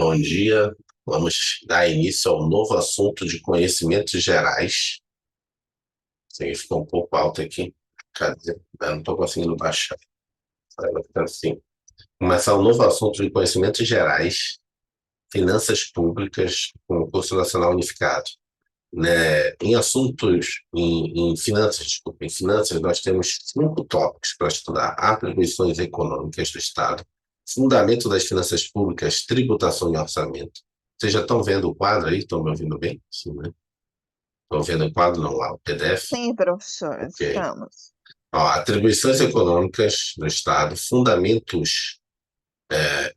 Bom dia. Vamos dar início ao novo assunto de conhecimentos gerais. Sim, ficou um pouco alto aqui. Cadê? Eu não estou conseguindo baixar. Vai ficar assim. Começar um novo assunto de conhecimentos gerais, finanças públicas, com o curso nacional unificado. Né? Em assuntos, em finanças, desculpa, em finanças, nós temos 5 tópicos para estudar: atribuições econômicas do Estado, fundamento das finanças públicas, tributação e orçamento. Vocês já estão vendo o quadro aí? Estão me ouvindo bem? Sim, né? Estão vendo o quadro, não, lá, o PDF? Sim, professor, Ok. estamos. Ó, atribuições econômicas do Estado, fundamentos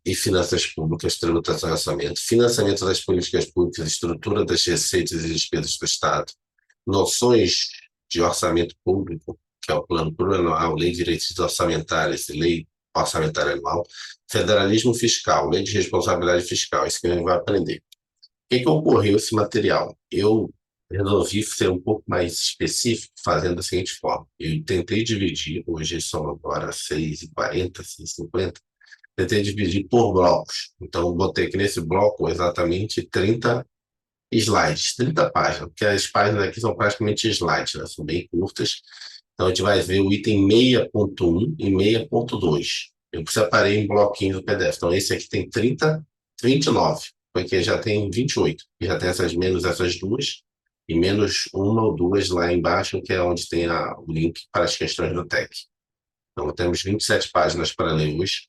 e finanças públicas, tributação e orçamento, financiamento das políticas públicas, estrutura das receitas e despesas do Estado, noções de orçamento público, que é o plano plurianual, lei de direitos orçamentárias e lei orçamentária anual, federalismo fiscal, lei de responsabilidade fiscal, isso que a gente vai aprender. O que ocorreu esse material? Eu resolvi ser um pouco mais específico, fazendo da seguinte forma. Eu tentei dividir, hoje são agora 6h40, 6h50, tentei dividir por blocos. Então, botei aqui nesse bloco exatamente 30 slides, 30 páginas, porque as páginas aqui são praticamente slides, né? São bem curtas. Então, a gente vai ver o item 6.1 e 6.2. Eu separei em bloquinhos do PDF. Então, esse aqui tem 30, 29, porque já tem 28. E já tem essas menos essas duas, e menos uma ou duas lá embaixo, que é onde tem o link para as questões do TEC. Então, temos 27 páginas para ler hoje.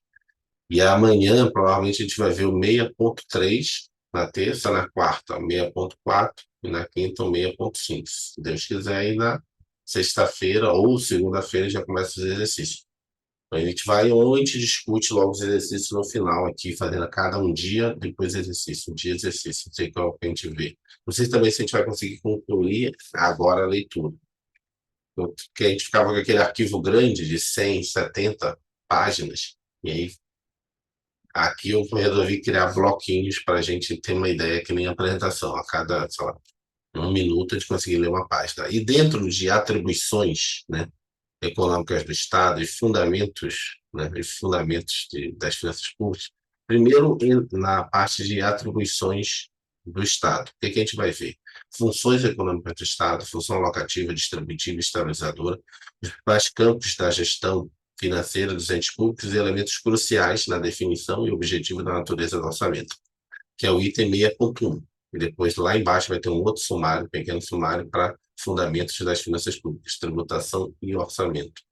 E amanhã, provavelmente, a gente vai ver o 6.3 na terça, na quarta, 6.4 e na quinta, o 6.5. Se Deus quiser, aí na sexta-feira ou segunda-feira já começa os exercícios. Então, a gente vai ou a gente discute logo os exercícios no final aqui, fazendo a cada um dia, depois exercício, um dia exercício. Não sei qual que a gente vê. Não sei também se a gente vai conseguir concluir agora a leitura. Porque a gente ficava com aquele arquivo grande de 100, 70 páginas, e aí aqui eu resolvi criar bloquinhos para a gente ter uma ideia, que nem apresentação. A cada, sei lá, um minuto a gente conseguir ler uma página. E dentro de atribuições, né, econômicas do Estado e fundamentos, né, das finanças públicas, primeiro na parte de atribuições do Estado. O que a gente vai ver? Funções econômicas do Estado, função alocativa, distributiva e estabilizadora, os principais campos da gestão financeira dos entes públicos e elementos cruciais na definição e objetivo da natureza do orçamento, que é o item 6.1. E depois, lá embaixo, vai ter um outro sumário, um pequeno sumário, para fundamentos das finanças públicas, tributação e orçamento.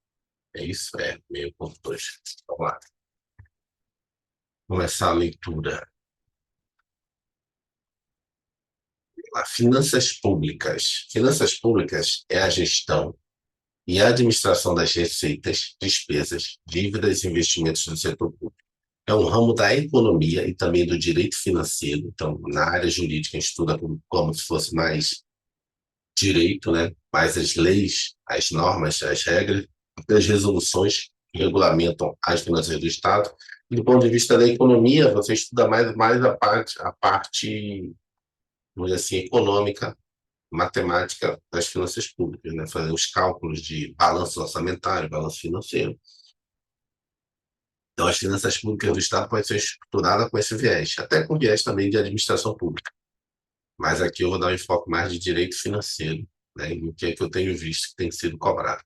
É isso? É, 6.2. Vamos lá. Começar a leitura. Finanças públicas. Finanças públicas é a gestão e a administração das receitas, despesas, dívidas e investimentos do setor público. É um ramo da economia e também do direito financeiro. Então, na área jurídica, a gente estuda como se fosse mais direito, né? Mais as leis, as normas, as regras, as resoluções que regulamentam as finanças do Estado. E do ponto de vista da economia, você estuda mais a parte, vamos dizer assim, econômica, matemática das finanças públicas, né? Fazer os cálculos de balanço orçamentário, balanço financeiro. Então, as finanças públicas do Estado podem ser estruturadas com esse viés, até com viés também de administração pública. Mas aqui eu vou dar um enfoque mais de direito financeiro, né, e o que é que eu tenho visto que tem sido cobrado.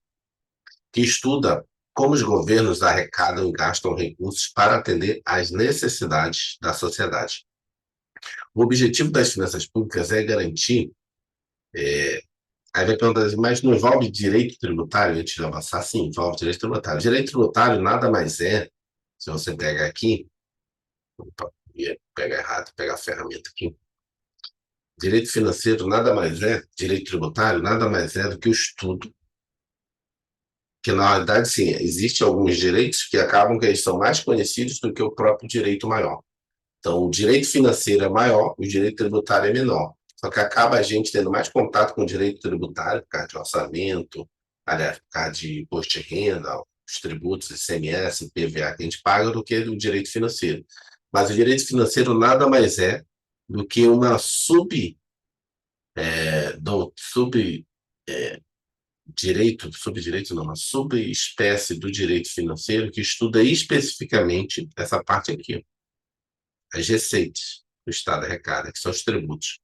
Que estuda como os governos arrecadam e gastam recursos para atender às necessidades da sociedade. O objetivo das finanças públicas é garantir. Aí vai perguntar assim, mas não envolve direito tributário antes de avançar? Sim, envolve direito tributário. Direito tributário nada mais é, se você pega aqui, opa, ia pegar errado, pegar a ferramenta aqui. Direito financeiro nada mais é, direito tributário nada mais é do que o estudo. Que na realidade, sim, existem alguns direitos que acabam que eles são mais conhecidos do que o próprio direito maior. Então, o direito financeiro é maior, o direito tributário é menor. Só que acaba a gente tendo mais contato com o direito tributário, por causa de orçamento, aliás, por causa de imposto de renda, os tributos, ICMS, IPVA que a gente paga, do que o direito financeiro. Mas o direito financeiro nada mais é do que uma subdireito não, uma subespécie do direito financeiro que estuda especificamente essa parte aqui, as receitas. o Estado arrecada, que são os tributos,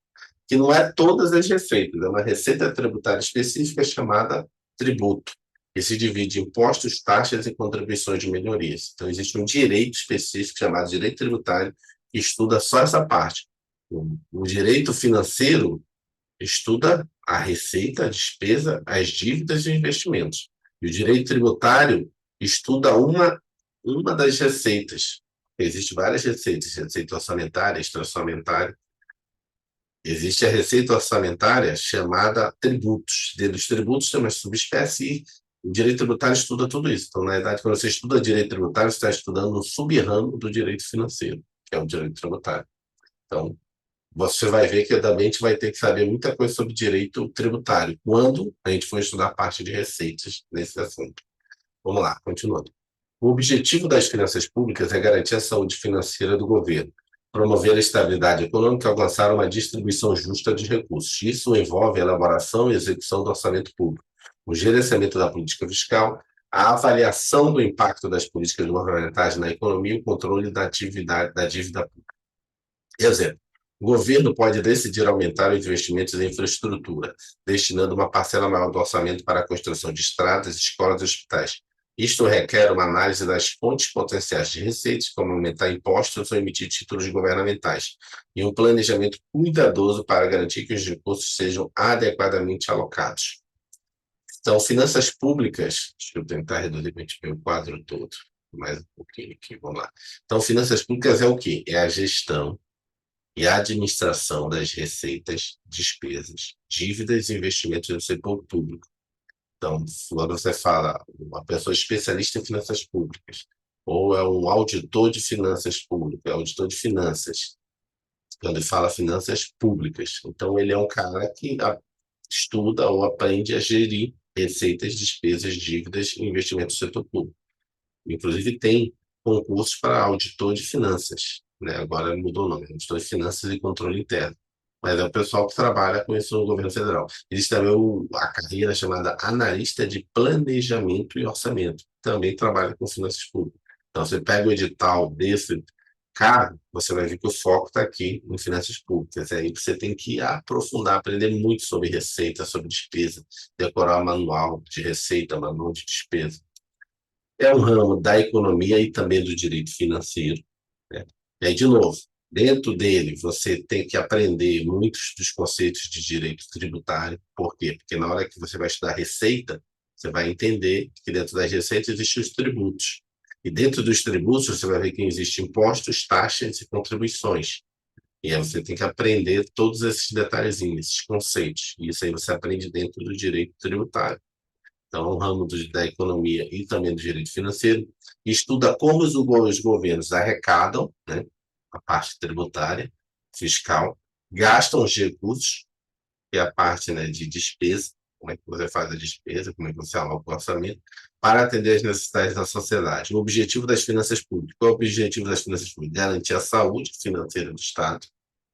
que não é todas as receitas, é uma receita tributária específica chamada tributo, que se divide em impostos, taxas e contribuições de melhorias. Então, existe um direito específico chamado direito tributário, que estuda só essa parte. O direito financeiro estuda a receita, a despesa, as dívidas e os investimentos. E o direito tributário estuda uma das receitas. Existem várias receitas, receita orçamentária, extra-orçamentária. Existe a receita orçamentária chamada tributos. Dentro dos tributos tem uma subespécie e o direito tributário estuda tudo isso. Então, na verdade, quando você estuda direito tributário, você está estudando um sub-ramo do direito financeiro, que é o direito tributário. Então, você vai ver que também a gente vai ter que saber muita coisa sobre direito tributário quando a gente for estudar a parte de receitas nesse assunto. Vamos lá, continuando. O objetivo das finanças públicas é garantir a saúde financeira do governo, promover a estabilidade econômica e alcançar uma distribuição justa de recursos. Isso envolve a elaboração e execução do orçamento público, o gerenciamento da política fiscal, a avaliação do impacto das políticas governamentais na economia e o controle da atividade da dívida pública. Exemplo. O governo pode decidir aumentar os investimentos em infraestrutura, destinando uma parcela maior do orçamento para a construção de estradas, escolas e hospitais. Isto requer uma análise das fontes potenciais de receitas, como aumentar impostos ou emitir títulos governamentais, e um planejamento cuidadoso para garantir que os recursos sejam adequadamente alocados. Então, finanças públicas, deixa eu tentar reduzir o quadro todo, mais um pouquinho aqui, vamos lá. Então, finanças públicas é o quê? É a gestão e a administração das receitas, despesas, dívidas e investimentos do setor público. Então, quando você fala uma pessoa especialista em finanças públicas, ou é um auditor de finanças públicas, é auditor de finanças, quando ele fala finanças públicas. Então, ele é um cara que estuda ou aprende a gerir receitas, despesas, dívidas e investimentos do setor público. Inclusive, tem concursos para auditor de finanças, né? Agora mudou o nome, auditor de finanças e controle interno. Mas é o pessoal que trabalha com isso no governo federal. Existe também a carreira chamada analista de planejamento e orçamento, também trabalha com finanças públicas. Então, você pega o edital desse cargo, você vai ver que o foco está aqui em finanças públicas. Aí você tem que aprofundar, aprender muito sobre receita, sobre despesa, decorar o manual de receita, manual de despesa. É um ramo da economia e também do direito financeiro, né? E aí, de novo, dentro dele, você tem que aprender muitos dos conceitos de direito tributário. Por quê? Porque na hora que você vai estudar receita, você vai entender que dentro das receitas existem os tributos. E dentro dos tributos, você vai ver que existem impostos, taxas e contribuições. E aí você tem que aprender todos esses detalhezinhos, esses conceitos. E isso aí você aprende dentro do direito tributário. Então, o ramo da economia e também do direito financeiro, estuda como os governos arrecadam, né, a parte tributária, fiscal, gastam os recursos, que é a parte, né, de despesa, como é que você faz a despesa, como é que você aloca o orçamento, para atender às necessidades da sociedade. O objetivo das finanças públicas. Qual é o objetivo das finanças públicas? Garantir a saúde financeira do Estado,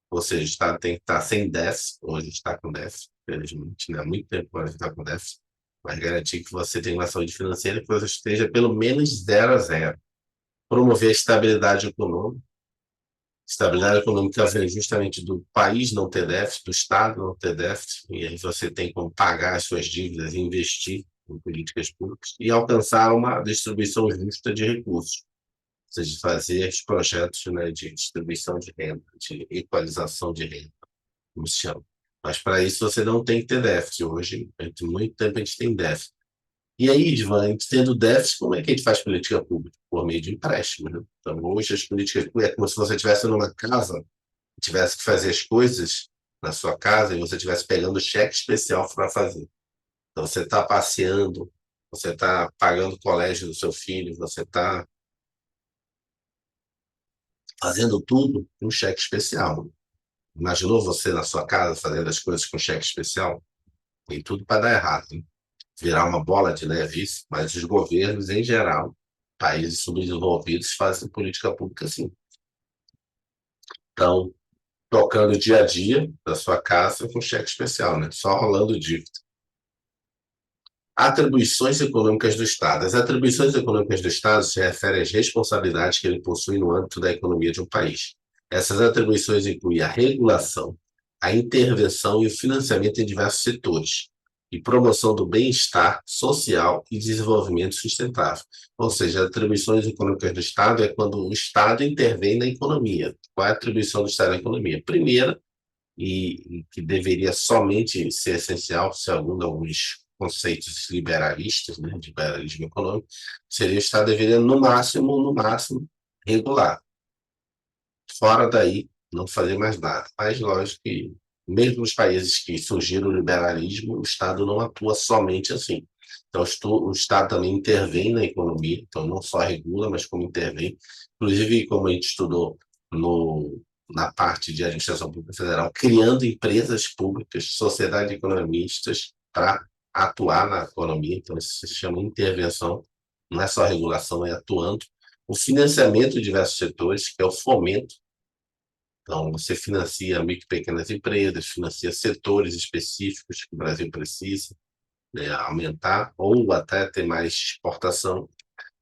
ou seja, o Estado tem que estar sem déficit, hoje está com déficit, infelizmente, né? Há muito tempo agora está com déficit, mas garantir que você tenha uma saúde financeira que você esteja pelo menos 0 a 0. Promover a estabilidade econômica. Estabilidade econômica vem justamente do país não ter déficit, do Estado não ter déficit, e aí você tem como pagar as suas dívidas e investir em políticas públicas e alcançar uma distribuição justa de recursos, ou seja, fazer os projetos, né, de distribuição de renda, de equalização de renda, como se chama. Mas para isso você não tem que ter déficit. Hoje, há muito tempo a gente tem déficit. E aí, Ivan, a gente tendo déficit, como é que a gente faz política pública? Por meio de empréstimo, né? Então, hoje as políticas públicas é como se você estivesse numa casa, tivesse que fazer as coisas na sua casa e você estivesse pegando cheque especial para fazer. Então, você está passeando, você está pagando o colégio do seu filho, você está fazendo tudo com cheque especial. Imaginou você na sua casa fazendo as coisas com cheque especial? Tem tudo para dar errado, hein? Virar uma bola de neve isso, mas os governos, em geral, países subdesenvolvidos, fazem política pública assim. Então, tocando o dia a dia da sua casa com cheque especial, né? Só rolando dívida. Atribuições econômicas do Estado. As atribuições econômicas do Estado se referem às responsabilidades que ele possui no âmbito da economia de um país. Essas atribuições incluem a regulação, a intervenção e o financiamento em diversos setores, e promoção do bem-estar social e desenvolvimento sustentável. Ou seja, atribuições econômicas do Estado é quando o Estado intervém na economia. Qual é a atribuição do Estado na economia? Primeira, e que deveria somente ser essencial, segundo alguns conceitos liberalistas, né, de liberalismo econômico, seria o Estado deveria, no máximo, regular. Fora daí, não fazer mais nada. Mas, lógico que, mesmo nos países que surgiram o liberalismo, o Estado não atua somente assim. Então, o Estado também intervém na economia, então não só regula, mas como intervém. Inclusive, como a gente estudou na parte de administração pública federal, criando empresas públicas, sociedades economistas, para atuar na economia. Então, isso se chama intervenção, não é só regulação, é atuando. O financiamento de diversos setores, que é o fomento. Então, você financia micro e pequenas empresas, financia setores específicos que o Brasil precisa, né, aumentar ou até ter mais exportação.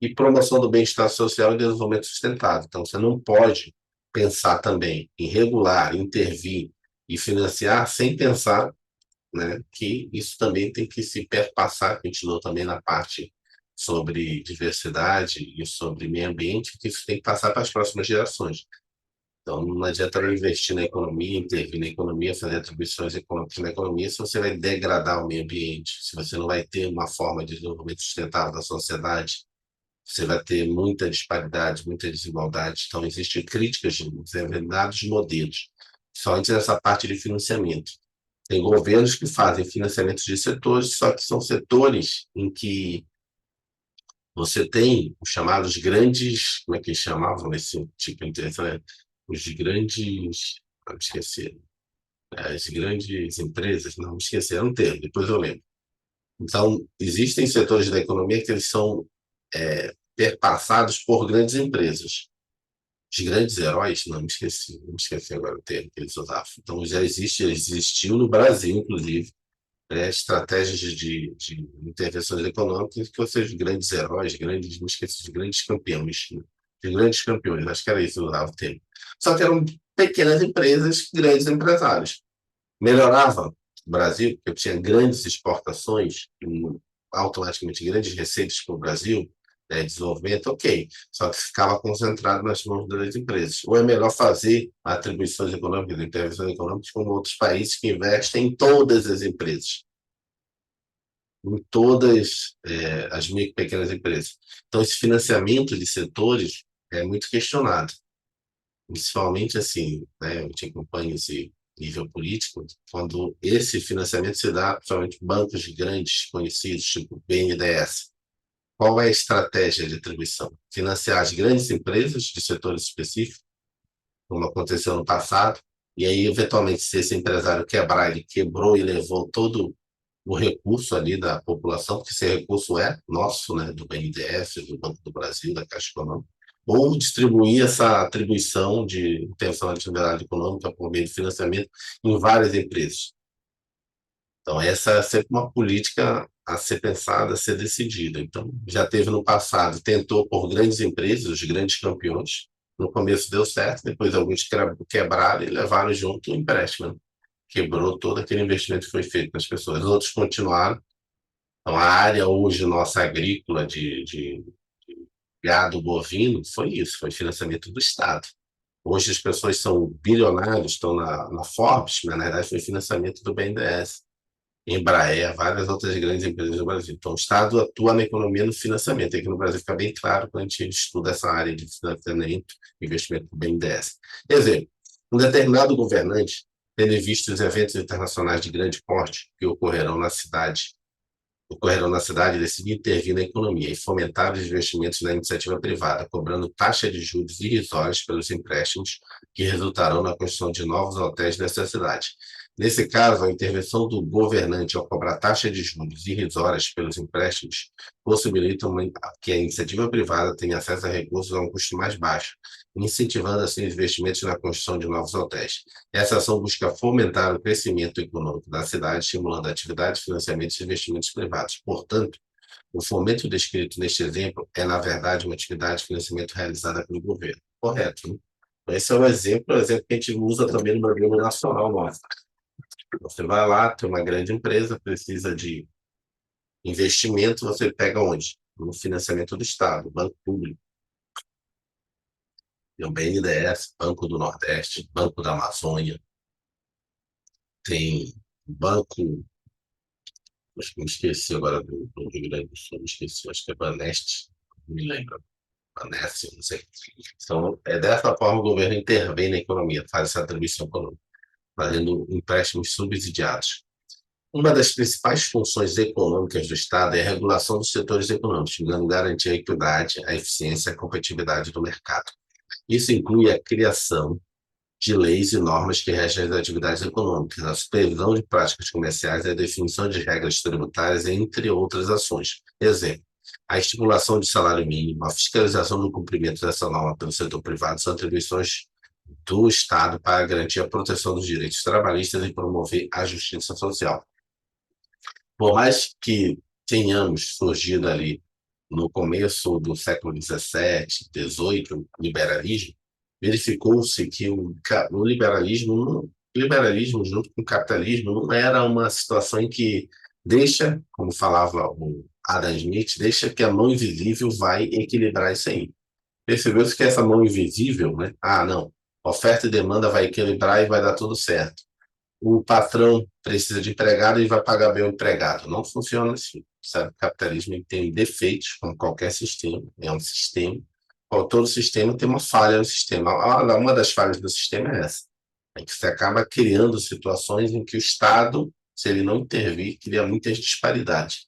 E promoção do bem-estar social e desenvolvimento sustentável. Então, você não pode pensar também em regular, intervir e financiar sem pensar, né, que isso também tem que se perpassar, que a gente falou também na parte sobre diversidade e sobre meio ambiente, que isso tem que passar para as próximas gerações. Então, não adianta não investir na economia, intervir na economia, fazer atribuições econômicas na economia, se você vai degradar o meio ambiente, se você não vai ter uma forma de desenvolvimento sustentável da sociedade, você vai ter muita disparidade, muita desigualdade. Então, existem críticas de determinados modelos, somente nessa parte de financiamento. Tem governos que fazem financiamentos de setores, só que são setores em que você tem os chamados grandes, como é que eles chamavam nesse tipo de interesse, né? Os grandes, não esqueci, as grandes empresas, não me esqueci, é um termo, depois eu lembro. Então, existem setores da economia que eles são perpassados por grandes empresas. Os grandes heróis, não me esqueci agora o termo que eles usavam. Então, já existiu no Brasil, inclusive, estratégias de intervenções econômicas que, ou seja, grandes heróis, grandes, não esqueci, de grandes campeões, né? De grandes campeões, acho que era isso que eu usava o termo. Só que eram pequenas empresas, grandes empresários. Melhorava o Brasil, porque eu tinha grandes exportações, automaticamente grandes receitas para o Brasil, né, desenvolvimento, ok. Só que ficava concentrado nas mãos das empresas. Ou é melhor fazer atribuições econômicas, intervenções econômicas, como outros países que investem em todas as empresas, em todas as micro e pequenas empresas. Então, esse financiamento de setores é muito questionado, principalmente assim, né, eu te acompanho esse nível político, quando esse financiamento se dá, principalmente bancos grandes, conhecidos, tipo BNDES. Qual é a estratégia de atribuição? Financiar as grandes empresas de setores específicos, como aconteceu no passado, e aí, eventualmente, se esse empresário quebrar, ele quebrou e levou todo o recurso ali da população, porque esse recurso é nosso, né, do BNDES, do Banco do Brasil, da Caixa Econômica, ou distribuir essa atribuição de intenção de atividade econômica por meio de financiamento em várias empresas. Então, essa é sempre uma política a ser pensada, a ser decidida. Então, já teve no passado, tentou por grandes empresas, os grandes campeões. No começo deu certo, depois alguns quebraram e levaram junto o empréstimo, né? Quebrou todo aquele investimento que foi feito nas pessoas. Outros continuaram. Então, a área hoje nossa agrícola de gado bovino foi isso, foi financiamento do Estado. Hoje as pessoas são bilionários, estão na Forbes, mas na verdade foi financiamento do BNDES. Embraer, várias outras grandes empresas do Brasil. Então, o Estado atua na economia no financiamento. Aqui no Brasil fica bem claro quando a gente estuda essa área de financiamento, investimento do BNDES. Exemplo, um determinado governante, tendo visto os eventos internacionais de grande porte que ocorreram na cidade, decidiu intervir na economia e fomentar os investimentos na iniciativa privada, cobrando taxa de juros irrisórias pelos empréstimos que resultarão na construção de novos hotéis nessa cidade. Nesse caso, a intervenção do governante ao cobrar taxa de juros irrisórias pelos empréstimos possibilita que a iniciativa privada tenha acesso a recursos a um custo mais baixo, incentivando assim os investimentos na construção de novos hotéis. Essa ação busca fomentar o crescimento econômico da cidade, estimulando atividades, financiamentos e investimentos privados. Portanto, o fomento descrito neste exemplo é, na verdade, uma atividade de financiamento realizada pelo governo. Correto, né? Esse é o exemplo que a gente usa também no modelo nacional nosso. Você vai lá, tem uma grande empresa, precisa de investimento, você pega onde? No financiamento do Estado, Banco Público, tem o BNDES, Banco do Nordeste, Banco da Amazônia, tem Banco, acho que me esqueci agora do Rio Grande do Sul, me esqueci, acho que é Baneste, não me lembro, Baneste, não sei. Então, é dessa forma o governo intervém na economia, faz essa atribuição econômica, fazendo empréstimos subsidiados. Uma das principais funções econômicas do Estado é a regulação dos setores econômicos, visando garantir a equidade, a eficiência e a competitividade do mercado. Isso inclui a criação de leis e normas que regem as atividades econômicas, a supervisão de práticas comerciais e a definição de regras tributárias, entre outras ações. Exemplo, a estipulação de salário mínimo, a fiscalização do cumprimento dessa norma pelo setor privado são atribuições do Estado para garantir a proteção dos direitos trabalhistas e promover a justiça social. Por mais que tenhamos surgido ali no começo do século XVII, XVIII, o liberalismo, verificou-se que o liberalismo junto com o capitalismo não era uma situação em que deixa, como falava o Adam Smith, deixa que a mão invisível vai equilibrar isso aí. Percebeu-se que essa mão invisível, né? Ah, não, oferta e demanda vai equilibrar e vai dar tudo certo. O patrão precisa de empregado e vai pagar bem o empregado. Não funciona assim. Sabe? O capitalismo tem defeitos, como qualquer sistema, é um sistema. Todo sistema tem uma falha no sistema. Uma das falhas do sistema é essa. É que você acaba criando situações em que o Estado, se ele não intervir, cria muitas disparidades.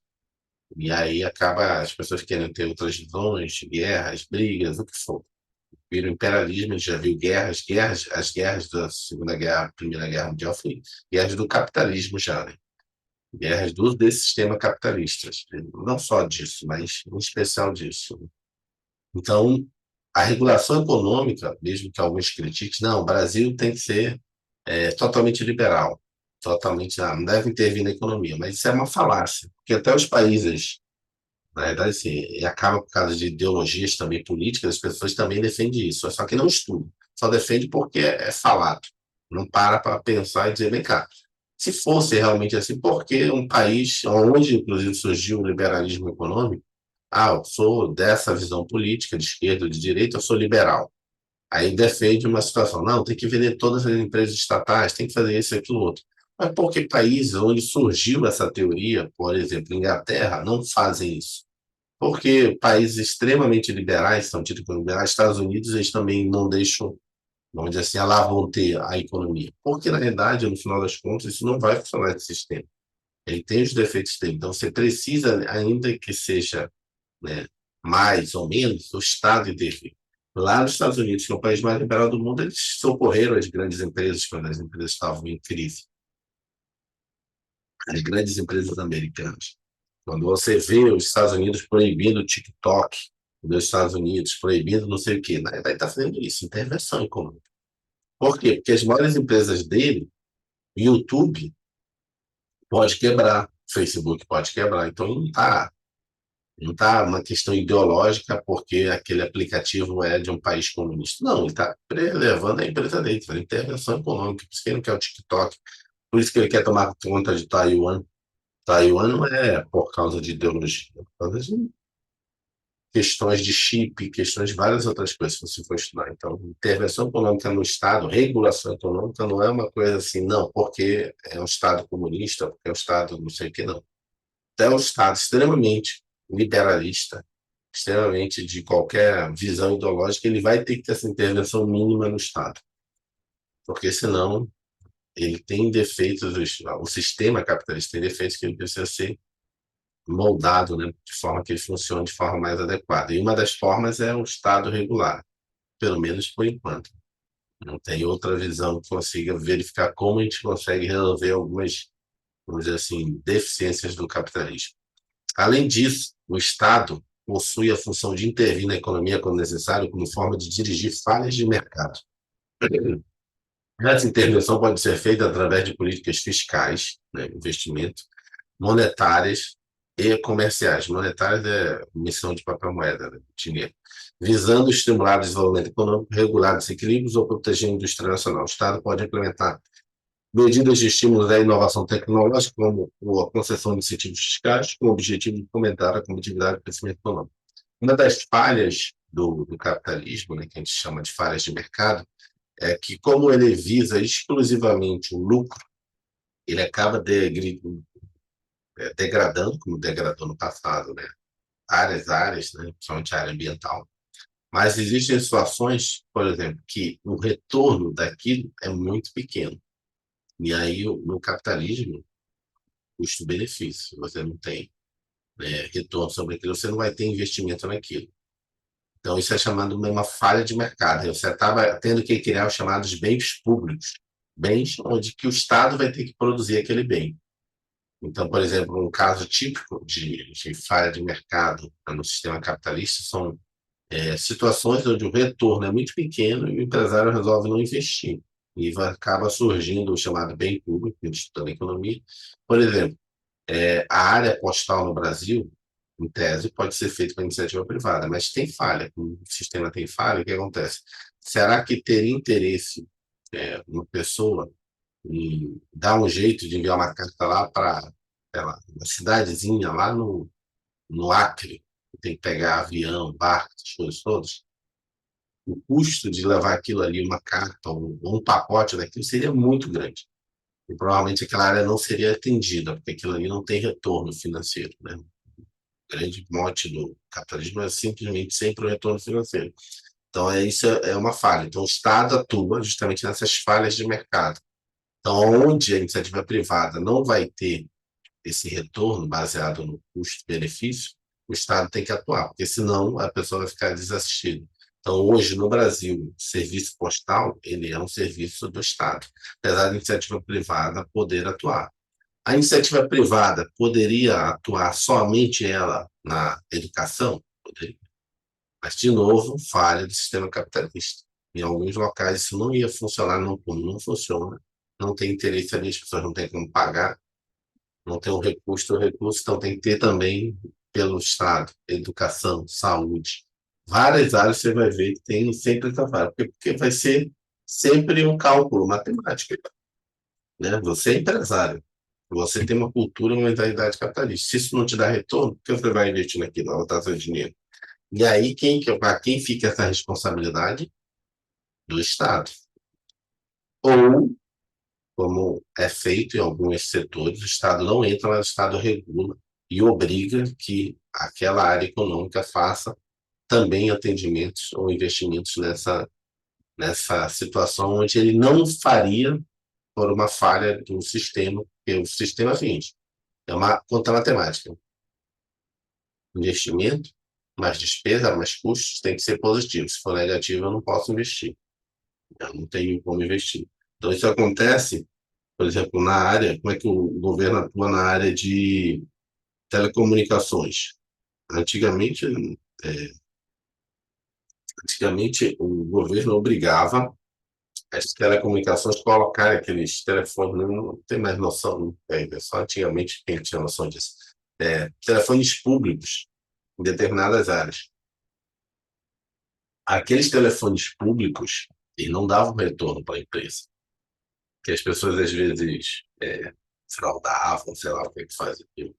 E aí acaba as pessoas querendo ter outras visões, guerras, brigas, o que for. Vira o imperialismo, a gente já viu as guerras da Segunda Guerra, Primeira Guerra Mundial, foi guerras do capitalismo já, né? Guerras desse sistema capitalista. Não só disso, mas em especial disso. Então, a regulação econômica, mesmo que alguns critiquem, não, o Brasil tem que ser totalmente liberal, totalmente, não deve intervir na economia, mas isso é uma falácia, porque até os países, na verdade, assim, e acaba por causa de ideologias também políticas, as pessoas também defendem isso, só que não estudam, só defende porque é falado, não para pensar e dizer, vem cá, se fosse realmente assim, por que um país onde, inclusive, surgiu o liberalismo econômico, eu sou dessa visão política, de esquerda ou de direita, eu sou liberal. Aí defende uma situação, não, tem que vender todas as empresas estatais, tem que fazer isso e aquilo outro. Mas por que países onde surgiu essa teoria, por exemplo, Inglaterra, não fazem isso? Porque países extremamente liberais, são tidos como liberais, Estados Unidos, eles também não deixam, vamos dizer assim, alavancar a economia. Porque, na realidade, no final das contas, isso não vai funcionar esse sistema. Ele tem os defeitos dele. Então, você precisa, ainda que seja, né, mais ou menos, o Estado intervir. Lá nos Estados Unidos, que é o país mais liberal do mundo, eles socorreram as grandes empresas quando as empresas estavam em crise. As grandes empresas americanas. Quando você vê os Estados Unidos proibindo o TikTok, dos Estados Unidos proibindo não sei o quê, na verdade está fazendo isso, intervenção econômica. Por quê? Porque as maiores empresas dele, YouTube pode quebrar, Facebook pode quebrar, então não tá uma questão ideológica porque aquele aplicativo é de um país comunista. Não, ele está preservando a empresa dele, fazendo intervenção econômica, por isso que ele não quer o TikTok, por isso que ele quer tomar conta de Taiwan. Taiwan não é por causa de ideologia, é por causa de questões de chip, questões de várias outras coisas que você for estudar. Então, intervenção econômica no Estado, regulação econômica não é uma coisa assim, não, porque é um Estado comunista, porque é um Estado não sei o que, não. É um Estado extremamente liberalista, extremamente de qualquer visão ideológica, ele vai ter que ter essa intervenção mínima no Estado, porque senão ele tem defeitos, o sistema capitalista tem defeitos que ele precisa ser moldado, né, de forma que ele funcione de forma mais adequada. E uma das formas é o Estado regular, pelo menos por enquanto. Não tem outra visão que consiga verificar como a gente consegue resolver algumas, vamos dizer assim, deficiências do capitalismo. Além disso, o Estado possui a função de intervir na economia quando necessário, como forma de dirigir falhas de mercado. Essa intervenção pode ser feita através de políticas fiscais, né, investimento, monetárias e comerciais. Monetárias é emissão de papel moeda, né, dinheiro. Visando estimular o desenvolvimento econômico, regular desequilíbrios ou proteger a indústria nacional. O Estado pode implementar medidas de estímulo à inovação tecnológica, como a concessão de incentivos fiscais, com o objetivo de fomentar a competitividade e o crescimento econômico. Uma das falhas do capitalismo, né, que a gente chama de falhas de mercado, é que, como ele visa exclusivamente o lucro, ele acaba degradando, como degradou no passado, né, áreas, né, principalmente a área ambiental. Mas existem situações, por exemplo, que o retorno daquilo é muito pequeno. E aí, no capitalismo, custo-benefício, você não tem, né, retorno sobre aquilo, você não vai ter investimento naquilo. Então, isso é chamado de uma falha de mercado. Você acaba tendo que criar os chamados bens públicos, bens onde que o Estado vai ter que produzir aquele bem. Então, por exemplo, um caso típico de falha de mercado no sistema capitalista são situações onde o retorno é muito pequeno e o empresário resolve não investir. E acaba surgindo o chamado bem público, estudando economia. Por exemplo, a área postal no Brasil, em tese, pode ser feita com iniciativa privada, mas tem falha. Como o sistema tem falha, o que acontece? Será que ter interesse uma pessoa em dar um jeito de enviar uma carta lá para uma cidadezinha lá no Acre, tem que pegar avião, barco, essas coisas todas, o custo de levar aquilo ali, uma carta ou um pacote daquilo, seria muito grande. E provavelmente aquela área não seria atendida, porque aquilo ali não tem retorno financeiro, né? O grande mote do capitalismo é simplesmente sempre o retorno financeiro. Então, isso é uma falha. Então, o Estado atua justamente nessas falhas de mercado. Então, onde a iniciativa privada não vai ter esse retorno baseado no custo-benefício, o Estado tem que atuar, porque senão a pessoa vai ficar desassistida. Então, hoje, no Brasil, o serviço postal ele é um serviço do Estado, apesar da iniciativa privada poder atuar. A iniciativa privada poderia atuar somente ela na educação? Poderia. Mas, de novo, falha do sistema capitalista. Em alguns locais isso não ia funcionar, não funciona, não tem interesse ali, as pessoas não têm como pagar, não tem o recurso, então tem que ter também pelo Estado, educação, saúde. Várias áreas você vai ver que tem sempre essa falha, porque vai ser sempre um cálculo matemático, né? Você é empresário, você tem uma cultura, uma mentalidade capitalista. Se isso não te dá retorno, por que você vai investir naquilo, vai botar seu dinheiro? E aí, para quem fica essa responsabilidade? Do Estado. Ou, como é feito em alguns setores, o Estado não entra, mas o Estado regula e obriga que aquela área econômica faça também atendimentos ou investimentos nessa situação onde ele não faria por uma falha do sistema, porque o sistema é o seguinte, é uma conta matemática. Investimento, mais despesa, mais custos, tem que ser positivo. Se for negativo, eu não posso investir. Eu não tenho como investir. Então, isso acontece, por exemplo, na área, como é que o governo atua na área de telecomunicações? Antigamente, é, antigamente o governo obrigava as telecomunicações a colocar aqueles telefones, não tem mais noção, só antigamente quem tinha noção disso, telefones públicos em determinadas áreas. Aqueles telefones públicos, eles não davam retorno para a empresa, que as pessoas às vezes fraudavam, sei lá o que faz aquilo.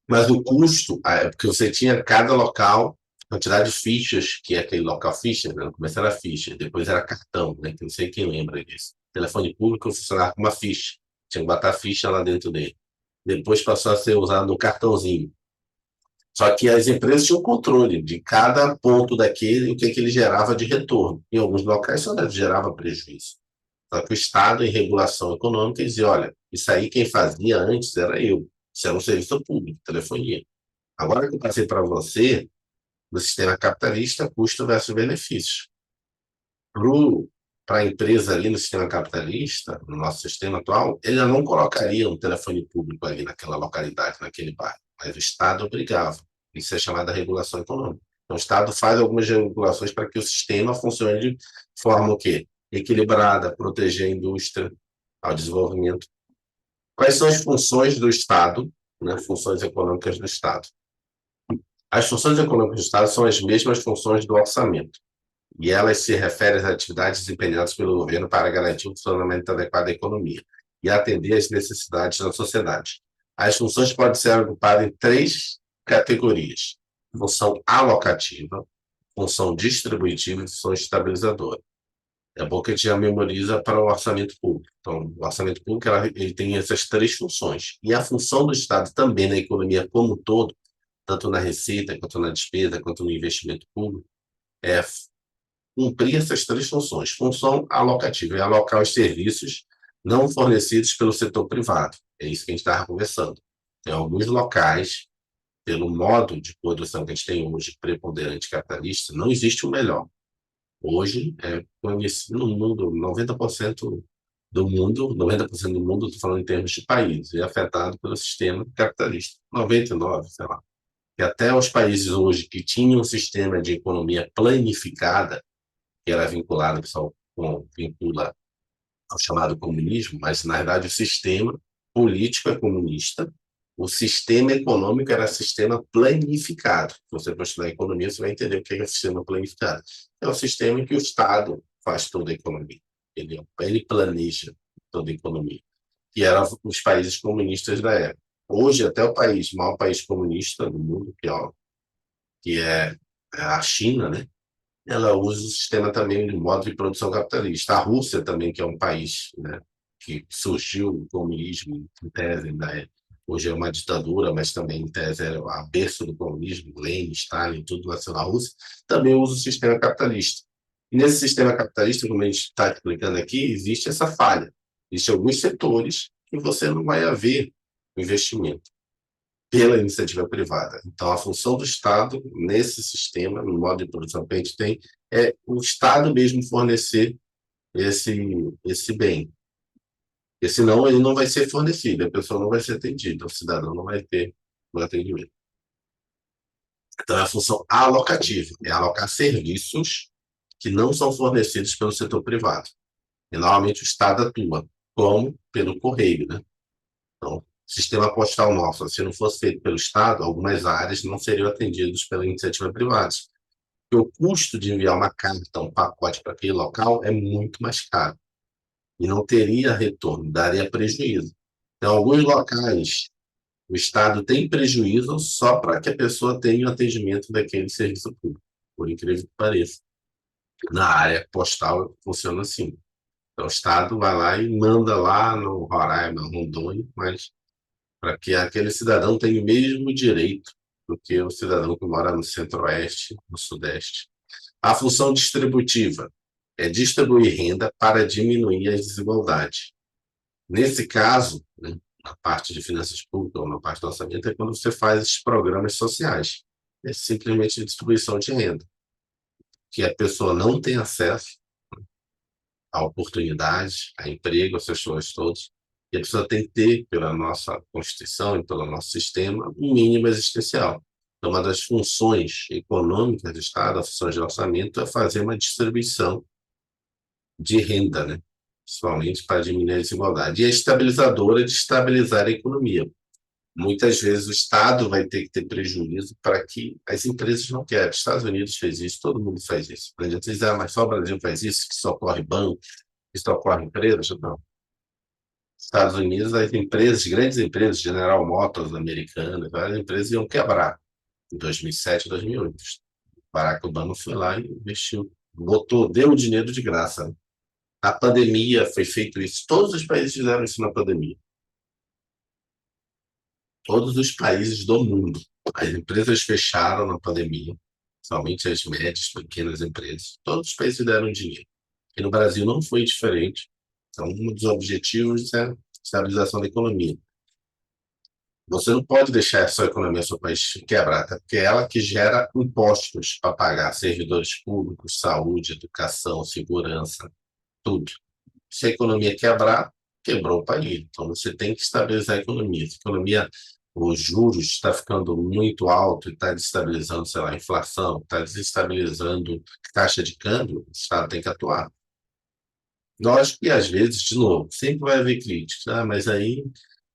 Mas o custo, porque você tinha cada local, quantidade de fichas, que é aquele local ficha, né? No começo era ficha, depois era cartão, né? Que não sei quem lembra disso. Telefone público funcionava com uma ficha, tinha que botar a ficha lá dentro dele. Depois passou a ser usado um cartãozinho. Só que as empresas tinham controle de cada ponto daquele, o que ele gerava de retorno. Em alguns locais só gerava prejuízo. Só que o Estado, em regulação econômica, dizia: olha, isso aí quem fazia antes era eu. Isso era um serviço público, telefonia. Agora que eu passei para você, no sistema capitalista, custo versus benefício. Para a empresa ali no sistema capitalista, no nosso sistema atual, ele não colocaria um telefone público ali naquela localidade, naquele bairro, mas o Estado obrigava. Isso é chamada regulação econômica. Então, o Estado faz algumas regulações para que o sistema funcione de forma o quê? Equilibrada, proteger a indústria, ao desenvolvimento. Quais são as funções do Estado né, funções econômicas do Estado. As funções econômicas do Estado são as mesmas funções do orçamento, e elas se referem às atividades desempenhadas pelo governo para garantir o funcionamento adequado da economia e atender às necessidades da sociedade. As funções podem ser agrupadas em três categorias: função alocativa, função distributiva e função estabilizadora. É bom que a gente já memoriza para o orçamento público. Então, o orçamento público ele tem essas três funções. E a função do Estado também na economia como um todo, tanto na receita, quanto na despesa, quanto no investimento público, é cumprir essas três funções. Função alocativa é alocar os serviços não fornecidos pelo setor privado. É isso que a gente estava conversando. Em alguns locais, pelo modo de produção que a gente tem hoje, preponderante capitalista, não existe o melhor. Hoje, é conhecido no mundo, 90% do mundo, 90% do mundo, estou falando em termos de país, é afetado pelo sistema capitalista. 99%, sei lá. E até os países hoje que tinham um sistema de economia planificada, que era vinculado, pessoal, vincula ao chamado comunismo, mas na verdade o sistema político é comunista, o sistema econômico era sistema planificado. Se você for estudar economia, você vai entender o que é o sistema planificado. É o sistema em que o Estado faz toda a economia. Ele planeja toda a economia. Que eram os países comunistas da época. Hoje, até o maior país comunista do mundo, que é a China, né? Ela usa o sistema também de modo de produção capitalista. A Rússia também, que é um país, né, que surgiu o comunismo, em tese, né, hoje é uma ditadura, mas também em tese é a berço do comunismo, Lenin, Stalin, tudo nasceu na Rússia, também usa o sistema capitalista. E nesse sistema capitalista, como a gente está explicando aqui, existe essa falha. Existem alguns setores que você não vai haver investimento pela iniciativa privada. Então, a função do Estado, nesse sistema, no modo de produção que a gente tem, é o Estado mesmo fornecer esse bem. Porque senão ele não vai ser fornecido, a pessoa não vai ser atendida, o cidadão não vai ter o atendimento. Então, é a função alocativa, é alocar serviços que não são fornecidos pelo setor privado. E, normalmente, o Estado atua, como pelo correio, né? Então, o sistema postal nosso, se não fosse feito pelo Estado, algumas áreas não seriam atendidas pela iniciativa privada. Porque o custo de enviar uma carta, um pacote para aquele local é muito mais caro. E não teria retorno, daria prejuízo. Então, alguns locais, o Estado tem prejuízo só para que a pessoa tenha o atendimento daquele serviço público, por incrível que pareça. Na área postal funciona assim. Então, o Estado vai lá e manda lá no Roraima, Rondônia, mas para que aquele cidadão tenha o mesmo direito do que o cidadão que mora no Centro-Oeste, no Sudeste. A função distributiva é distribuir renda para diminuir as desigualdades. Nesse caso, né, na parte de finanças públicas ou na parte do orçamento, é quando você faz esses programas sociais. É simplesmente distribuição de renda, que a pessoa não tem acesso a oportunidade, a emprego, essas coisas todas. E a pessoa tem que ter, pela nossa Constituição e pelo nosso sistema, um mínimo existencial. Então, uma das funções econômicas do Estado, a função de orçamento, é fazer uma distribuição de renda, né? Principalmente para diminuir a desigualdade. E a estabilizadora de estabilizar a economia. Muitas vezes o Estado vai ter que ter prejuízo para que as empresas não quebrem. Os Estados Unidos fez isso, todo mundo faz isso. Não adianta dizer, mas só o Brasil faz isso, que só corre banco, que só corre empresas. Não. Estados Unidos, as empresas, grandes empresas, General Motors, americanas, várias empresas iam quebrar em 2007, 2008. Barack Obama foi lá e investiu, botou, deu o dinheiro de graça. Na pandemia foi feito isso. Todos os países fizeram isso na pandemia. Todos os países do mundo. As empresas fecharam na pandemia, somente as médias, pequenas empresas. Todos os países deram dinheiro. E no Brasil não foi diferente. Então, um dos objetivos é a estabilização da economia. Você não pode deixar a sua economia, seu país quebrar, até porque é ela que gera impostos para pagar servidores públicos, saúde, educação, segurança, tudo. Se a economia quebrar, quebrou o país. Então, você tem que estabilizar a economia. Se a economia, os juros está ficando muito alto e está desestabilizando, sei lá, a inflação, está desestabilizando a taxa de câmbio, o Estado tem que atuar. Lógico que, às vezes, de novo, sempre vai haver críticas, mas aí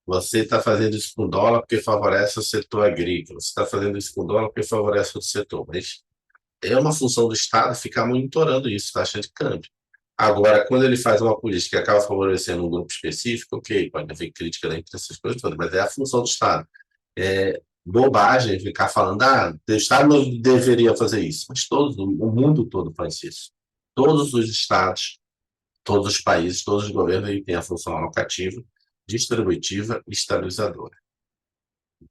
Você está fazendo isso com dólar porque favorece o setor agrícola. Você está fazendo isso com dólar porque favorece o setor. Mas é uma função do Estado ficar monitorando isso, taxa de câmbio. Agora, quando ele faz uma política que acaba favorecendo um grupo específico, ok, pode haver crítica da imprensa, essas coisas todas, mas é a função do Estado. É bobagem ficar falando, o Estado não deveria fazer isso. Mas o mundo todo faz isso. Todos os estados, todos os países, todos os governos têm a função alocativa, distributiva e estabilizadora.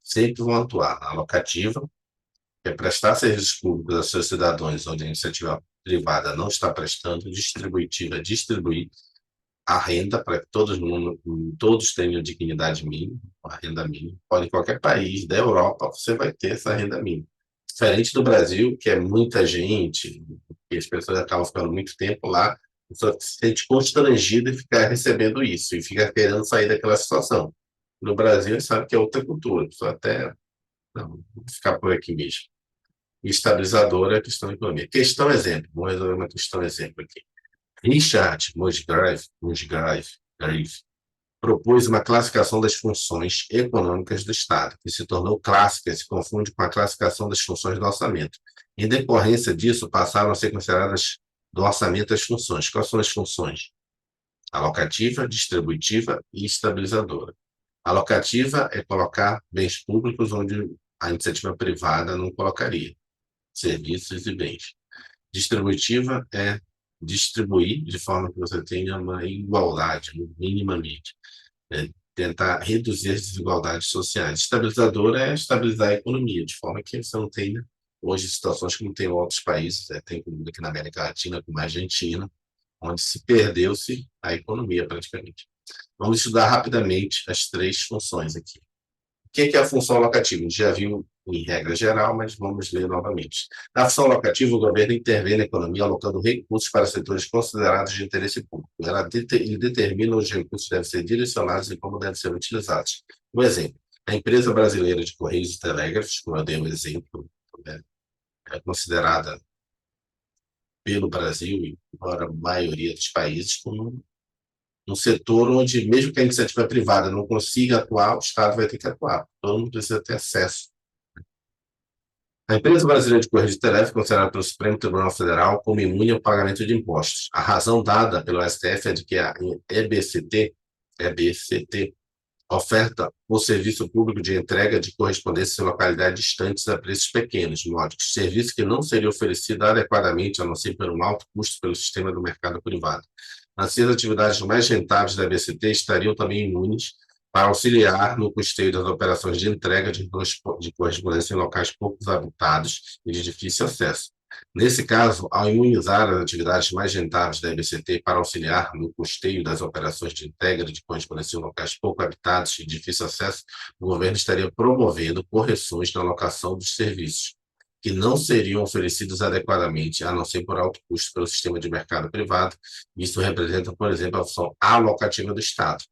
Sempre vão atuar na alocativa, que é prestar serviços públicos aos seus cidadãos, onde a iniciativa privada não está prestando, distributiva é distribuir a renda para que todos tenham dignidade mínima, a renda mínima. Pode em qualquer país da Europa você vai ter essa renda mínima. Diferente do Brasil, que é muita gente, e as pessoas acabam ficando muito tempo lá, a pessoa se sente constrangida em ficar recebendo isso e fica querendo sair daquela situação. No Brasil, sabe que é outra cultura, a pessoa até não, vou ficar por aqui mesmo. E estabilizadora é a questão da economia. Questão exemplo, vamos resolver uma questão exemplo aqui. Richard Musgrave propôs uma classificação das funções econômicas do Estado, que se tornou clássica e se confunde com a classificação das funções do orçamento. Em decorrência disso, passaram a ser consideradas do orçamento as funções. Quais são as funções? Alocativa, distributiva e estabilizadora. Alocativa é colocar bens públicos onde a iniciativa privada não colocaria, serviços e bens. Distributiva é distribuir de forma que você tenha uma igualdade, minimamente. Tentar reduzir as desigualdades sociais. Estabilizadora é estabilizar a economia, de forma que você não tenha, hoje, situações como tem em outros países, tem aqui na América Latina, como a Argentina, onde se perdeu-se a economia, praticamente. Vamos estudar rapidamente as três funções aqui. O que é a função alocativa? A gente já viu em regra geral, mas vamos ler novamente. Na função alocativa, o governo intervém na economia alocando recursos para setores considerados de interesse público. Ele determina onde os recursos devem ser direcionados e como devem ser utilizados. Um exemplo, a empresa brasileira de Correios e Telégrafos, como eu dei um exemplo, né, é considerada pelo Brasil e para a maioria dos países como um setor onde, mesmo que a iniciativa privada não consiga atuar, o Estado vai ter que atuar. Todo mundo precisa ter acesso. A empresa brasileira de Correios de Telégrafo é considerada pelo Supremo Tribunal Federal como imune ao pagamento de impostos. A razão dada pelo STF é de que a EBCT oferta o serviço público de entrega de correspondência em localidades distantes a preços pequenos, de modo que serviço que não seria oferecido adequadamente, a não ser por um alto custo pelo sistema do mercado privado. Assim, as atividades mais rentáveis da EBCT estariam também imunes para auxiliar no custeio das operações de entrega de correspondência em locais pouco habitados e de difícil acesso. Nesse caso, ao imunizar as atividades mais rentáveis da EBCT para auxiliar no custeio das operações de entrega de correspondência em locais pouco habitados e de difícil acesso, o governo estaria promovendo correções na alocação dos serviços, que não seriam oferecidos adequadamente, a não ser por alto custo pelo sistema de mercado privado. Isso representa, por exemplo, a função alocativa do Estado.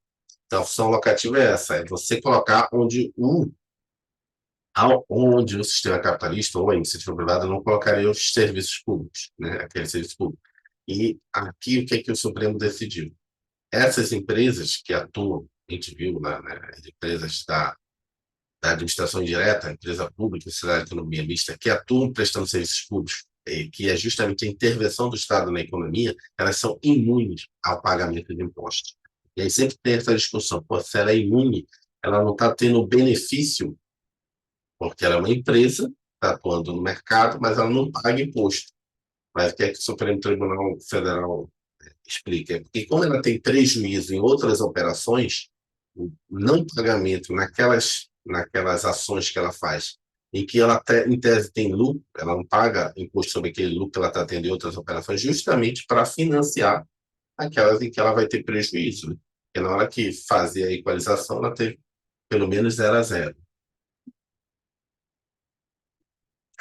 Então, a função alocativa é essa, é você colocar onde o sistema capitalista ou a iniciativa privada não colocaria os serviços públicos, né, aquele serviço público. E aqui, o que é que o Supremo decidiu? Essas empresas que atuam, a gente viu lá, né, as empresas da administração indireta, empresa pública, sociedade de economia mista, que atuam prestando serviços públicos, que é justamente a intervenção do Estado na economia, elas são imunes ao pagamento de impostos. E aí sempre tem essa discussão, pô, se ela é imune, ela não está tendo benefício, porque ela é uma empresa, está atuando no mercado, mas ela não paga imposto. Mas o que é que o Supremo Tribunal Federal explica? É porque como ela tem prejuízo em outras operações, o não pagamento naquelas ações que ela faz, em que ela, em tese, tem lucro, ela não paga imposto sobre aquele lucro que ela está tendo em outras operações, justamente para financiar aquelas em que ela vai ter prejuízo. Né? Porque na hora que fazia a equalização, ela teve pelo menos 0 a 0.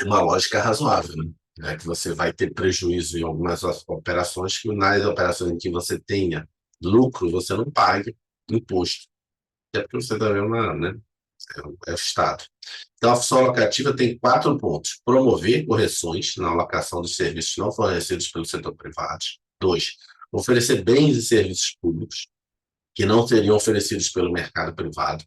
Uma lógica razoável, né? Que você vai ter prejuízo em algumas operações, que nas operações em que você tenha lucro, você não pague imposto. É porque você também né, é o Estado. Então, a função alocativa tem 4 pontos. Promover correções na alocação dos serviços não fornecidos pelo setor privado. 2. Oferecer bens e serviços públicos que não seriam oferecidos pelo mercado privado.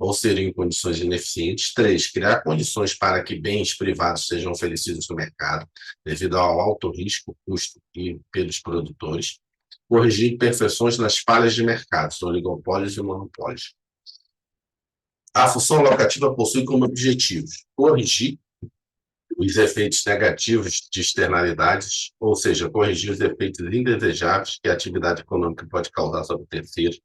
ou seriam em condições ineficientes. 3, criar condições para que bens privados sejam oferecidos no mercado, devido ao alto risco, custo e pelos produtores. Corrigir imperfeições nas falhas de mercado, oligopólios e monopólios. A função locativa possui como objetivos corrigir os efeitos negativos de externalidades, ou seja, corrigir os efeitos indesejáveis que a atividade econômica pode causar sobre terceiros,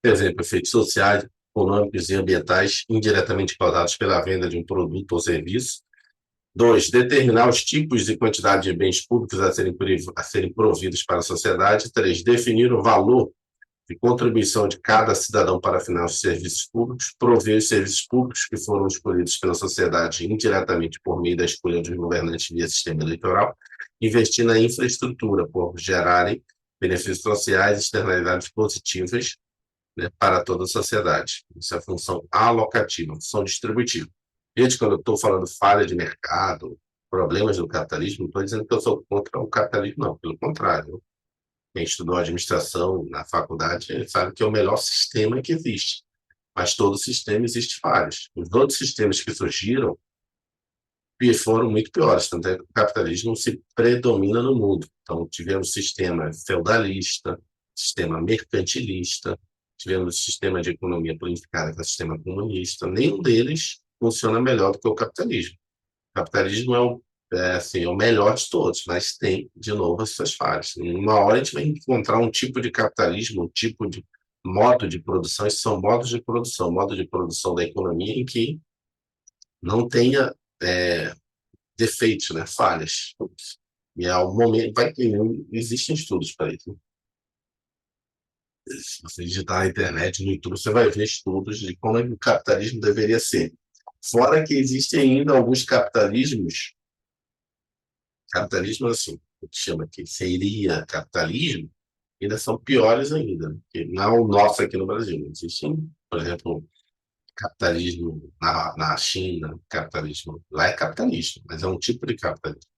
por exemplo, efeitos sociais, econômicos e ambientais indiretamente causados pela venda de um produto ou serviço. 2, determinar os tipos e quantidade de bens públicos a serem providos para a sociedade. 3, definir o valor de contribuição de cada cidadão para financiar os serviços públicos, prover os serviços públicos que foram escolhidos pela sociedade indiretamente por meio da escolha dos governantes via sistema eleitoral, investir na infraestrutura por gerarem benefícios sociais e externalidades positivas, né, para toda a sociedade. Isso é a função alocativa, a função distributiva. Gente, quando eu estou falando falha de mercado, problemas do capitalismo, não estou dizendo que eu sou contra o capitalismo, não, pelo contrário. Quem estudou administração na faculdade sabe que é o melhor sistema que existe. Mas todo sistema existe falhas. Os outros sistemas que surgiram foram muito piores, tanto é que o capitalismo se predomina no mundo. Então, tivemos sistema feudalista, sistema mercantilista, tivemos sistema de economia planificada, que é o sistema comunista. Nenhum deles funciona melhor do que o capitalismo. O capitalismo assim, é o melhor de todos, mas tem, de novo, as suas falhas. Uma hora a gente vai encontrar um tipo de capitalismo, um tipo de modo de produção, esses são modo de produção da economia em que não tenha defeitos, né, falhas. E ao momento, existem estudos para isso. Se você digitar na internet, no YouTube, você vai ver estudos de como o capitalismo deveria ser. Fora que existem ainda alguns capitalismo assim, o que chama que seria capitalismo, ainda são piores ainda, que não é o nosso aqui no Brasil. Existem, por exemplo, capitalismo na China, capitalismo lá é capitalismo, mas é um tipo de capitalismo.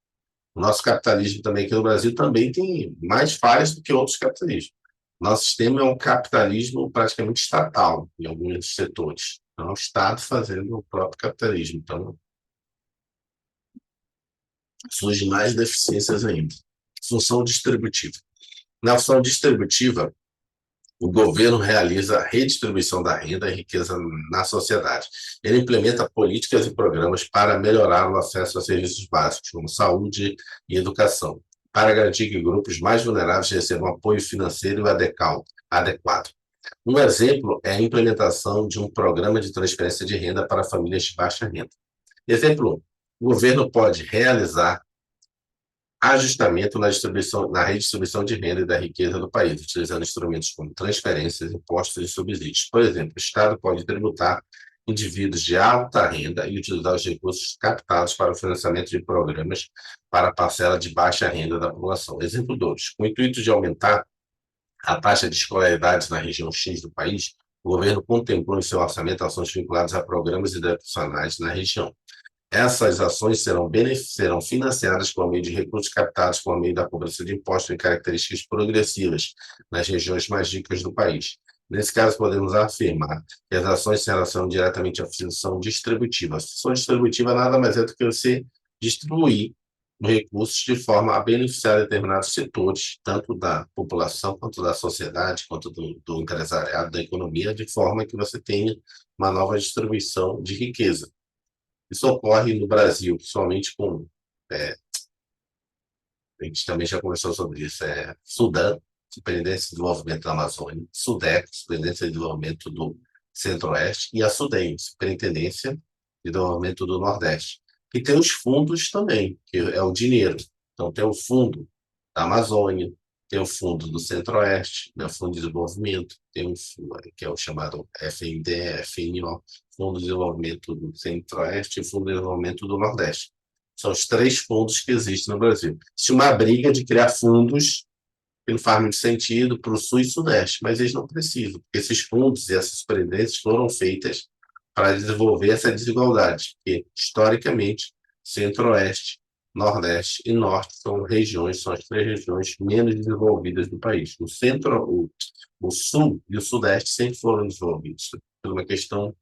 O nosso capitalismo também aqui no Brasil também tem mais falhas do que outros capitalismos. Nosso sistema é um capitalismo praticamente estatal em alguns setores. Então, é o Estado fazendo o próprio capitalismo. Então, surgem mais deficiências ainda. Função distributiva. Na função distributiva, o governo realiza a redistribuição da renda e riqueza na sociedade. Ele implementa políticas e programas para melhorar o acesso a serviços básicos, como saúde e educação, para garantir que grupos mais vulneráveis recebam apoio financeiro adequado. Um exemplo é a implementação de um programa de transferência de renda para famílias de baixa renda. Exemplo 1. O governo pode realizar ajustamento na redistribuição de renda e da riqueza do país, utilizando instrumentos como transferências, impostos e subsídios. Por exemplo, o Estado pode tributar indivíduos de alta renda e utilizar os recursos captados para o financiamento de programas para a parcela de baixa renda da população. Exemplo 2. Com o intuito de aumentar a taxa de escolaridade na região X do país, o governo contemplou em seu orçamento ações vinculadas a programas educacionais na região. Essas ações serão financiadas por meio de recursos captados por meio da cobrança de impostos em características progressivas nas regiões mais ricas do país. Nesse caso, podemos afirmar que as ações se relacionam diretamente à função distributiva. A função distributiva nada mais é do que você distribuir recursos de forma a beneficiar determinados setores, tanto da população, quanto da sociedade, quanto do empresariado, da economia, de forma que você tenha uma nova distribuição de riqueza. Isso ocorre no Brasil, principalmente com. A gente também já conversou sobre isso. Sudã, Superintendência de Desenvolvimento da Amazônia, SUDEC, Superintendência de Desenvolvimento do Centro-Oeste, e a SUDEM, Superintendência de Desenvolvimento do Nordeste. E tem os fundos também, que é o dinheiro. Então, tem o fundo da Amazônia, tem o fundo do Centro-Oeste, né, o Fundo de Desenvolvimento, tem um que é o chamado FNDE, FNO, Fundo de Desenvolvimento do Centro-Oeste e Fundo de Desenvolvimento do Nordeste. São os 3 fundos que existem no Brasil. Existe uma briga de criar fundos que não faz muito sentido para o Sul e Sudeste, mas eles não precisam, porque esses fundos e essas previdências foram feitas para desenvolver essa desigualdade, porque, historicamente, Centro-Oeste, Nordeste e Norte são as 3 regiões menos desenvolvidas do país. O Sul e o Sudeste sempre foram desenvolvidos, por uma questão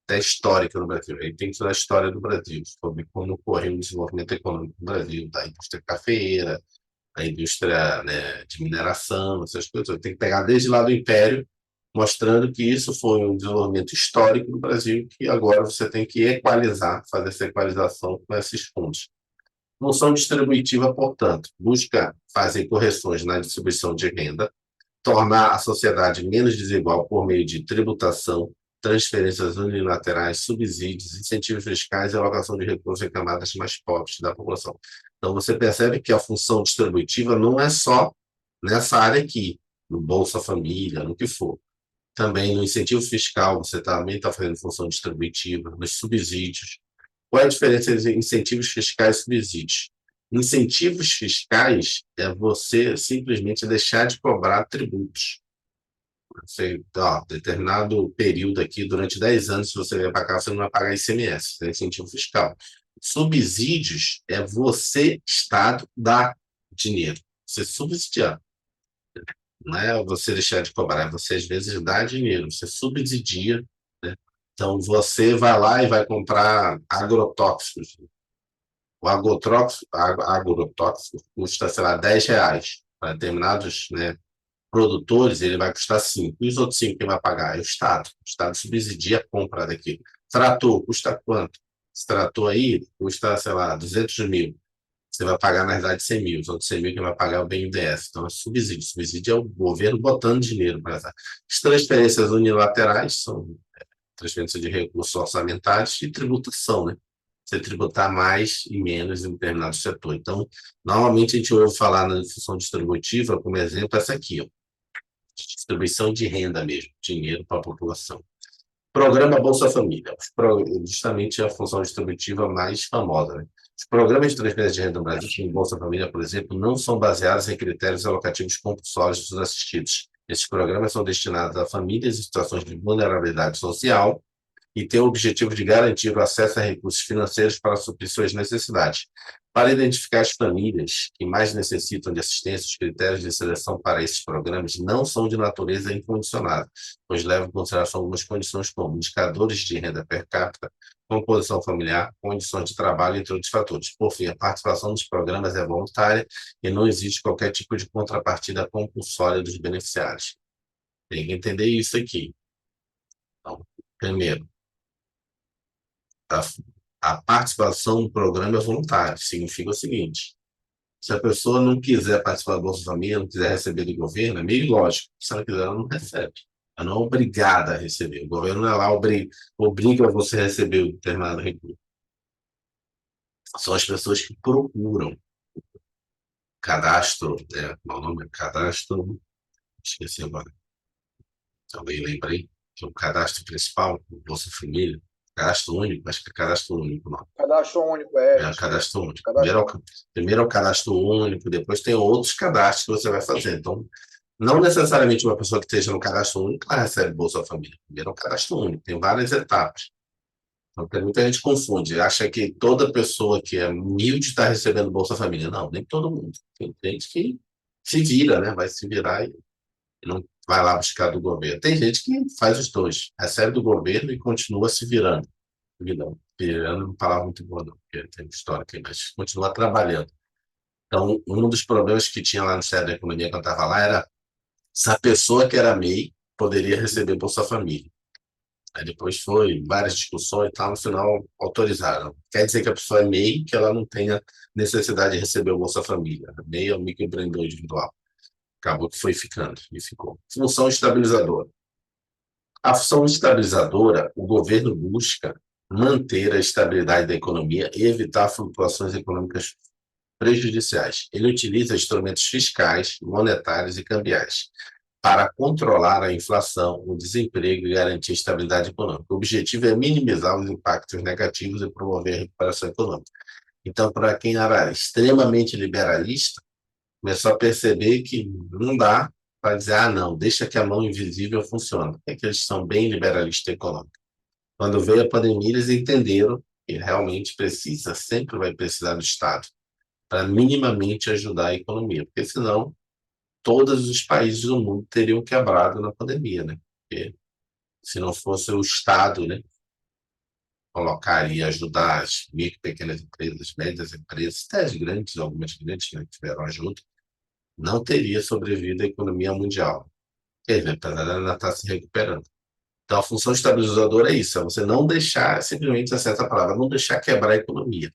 até histórica no Brasil. Aí tem que estudar a história do Brasil, sobre como ocorreu o desenvolvimento econômico do Brasil, da indústria cafeeira, a indústria, né, de mineração, essas coisas. Tem que pegar desde lá do Império, mostrando que isso foi um desenvolvimento histórico do Brasil, que agora você tem que equalizar, fazer essa equalização com esses fundos. Função distributiva, portanto, busca fazer correções na distribuição de renda, tornar a sociedade menos desigual por meio de tributação, transferências unilaterais, subsídios, incentivos fiscais e alocação de recursos em camadas mais pobres da população. Então, você percebe que a função distributiva não é só nessa área aqui, no Bolsa Família, no que for. Também no incentivo fiscal, você também está fazendo função distributiva, nos subsídios. Qual é a diferença entre incentivos fiscais e subsídios? Incentivos fiscais é você simplesmente deixar de cobrar tributos. Você, ó, determinado período aqui, durante 10 anos, se você vier para cá, você não vai pagar ICMS, isso é incentivo fiscal. Subsídios é você, Estado, dar dinheiro. Você subsidiar. Não é você deixar de cobrar, é você, às vezes, dá dinheiro, você subsidia, né? Então, você vai lá e vai comprar agrotóxicos. O agrotóxico custa, sei lá, R$ 10. Para determinados, né, produtores, ele vai custar 5. E os outros 5 quem vai pagar? É o Estado. O Estado subsidia a compra daquilo. Trator, custa quanto? Esse trator aí custa, sei lá, 200 mil. Você vai pagar, na verdade, 100 mil. Os outros 100 mil quem vai pagar é o BNDES. Então, é subsídio. Subsídio é o governo botando dinheiro para essa. As transferências unilaterais são transferência de recursos orçamentários e tributação, né? Você tributar mais e menos em determinado setor. Então, normalmente a gente ouve falar na função distributiva, como exemplo, essa aqui, ó, distribuição de renda mesmo, dinheiro para a população. Programa Bolsa Família, justamente a função distributiva mais famosa, né? Os programas de transferência de renda no Brasil, como Bolsa Família, por exemplo, não são baseados em critérios alocativos compulsórios dos assistidos. Esses programas são destinados a famílias em situações de vulnerabilidade social e tem o objetivo de garantir o acesso a recursos financeiros para suprir suas necessidades. Para identificar as famílias que mais necessitam de assistência, os critérios de seleção para esses programas não são de natureza incondicionada, pois levam em consideração algumas condições como indicadores de renda per capita, composição familiar, condições de trabalho, entre outros fatores. Por fim, a participação dos programas é voluntária e não existe qualquer tipo de contrapartida compulsória dos beneficiários. Tem que entender isso aqui. Então, primeiro, a, a participação no programa é voluntária. Significa o seguinte: se a pessoa não quiser participar do Bolsa Família, não quiser receber do governo, é meio lógico. Se ela quiser, ela não recebe. Ela não é obrigada a receber. O governo não é lá, obriga você a receber o determinado recurso. São as pessoas que procuram cadastro, né? Qual é o nome? Cadastro, esqueci agora. Também lembrei que o cadastro principal, o Bolsa Família, cadastro único, acho que é cadastro único, não. Cadastro único, é É o isso mesmo. cadastro único. Cadastro único. Primeiro é o cadastro único, depois tem outros cadastros que você vai fazer. Então, não necessariamente uma pessoa que esteja no cadastro único ela recebe Bolsa Família. Primeiro é o cadastro único, tem várias etapas. Então, tem muita gente confunde, acha que toda pessoa que é humilde está recebendo Bolsa Família. Não, nem todo mundo. Tem gente que se vira, né? Vai se virar e não vai lá buscar do governo. Tem gente que faz os dois, recebe do governo e continua se virando. Virando é uma palavra muito boa, não, porque tem história aqui, mas continua trabalhando. Então, um dos problemas que tinha lá no Ministério da Economia, quando eu estava lá, era se a pessoa que era MEI poderia receber Bolsa Família. Aí depois foi várias discussões e tal, no final autorizaram. Quer dizer que a pessoa é MEI, que ela não tenha necessidade de receber o Bolsa Família. MEI é o microempreendedor individual. Acabou que foi ficando, e ficou. Função estabilizadora. A função estabilizadora, o governo busca manter a estabilidade da economia e evitar flutuações econômicas prejudiciais. Ele utiliza instrumentos fiscais, monetários e cambiais para controlar a inflação, o desemprego e garantir a estabilidade econômica. O objetivo é minimizar os impactos negativos e promover a recuperação econômica. Então, para quem era extremamente liberalista, começou a perceber que não dá para dizer, ah, não, deixa que a mão invisível funcione. É que eles são bem liberalistas econômicos. Quando veio a pandemia, eles entenderam que realmente precisa, sempre vai precisar do Estado para minimamente ajudar a economia, porque senão todos os países do mundo teriam quebrado na pandemia, né? Porque se não fosse o Estado, né, colocaria, ajudar as micro e pequenas empresas, médias empresas, até as grandes, algumas grandes, né, que tiveram ajuda, não teria sobrevivido a economia mundial. Quer dizer, apesar dela estar se recuperando. Então, a função estabilizadora é isso, é você não deixar, simplesmente essa palavra, não deixar quebrar a economia.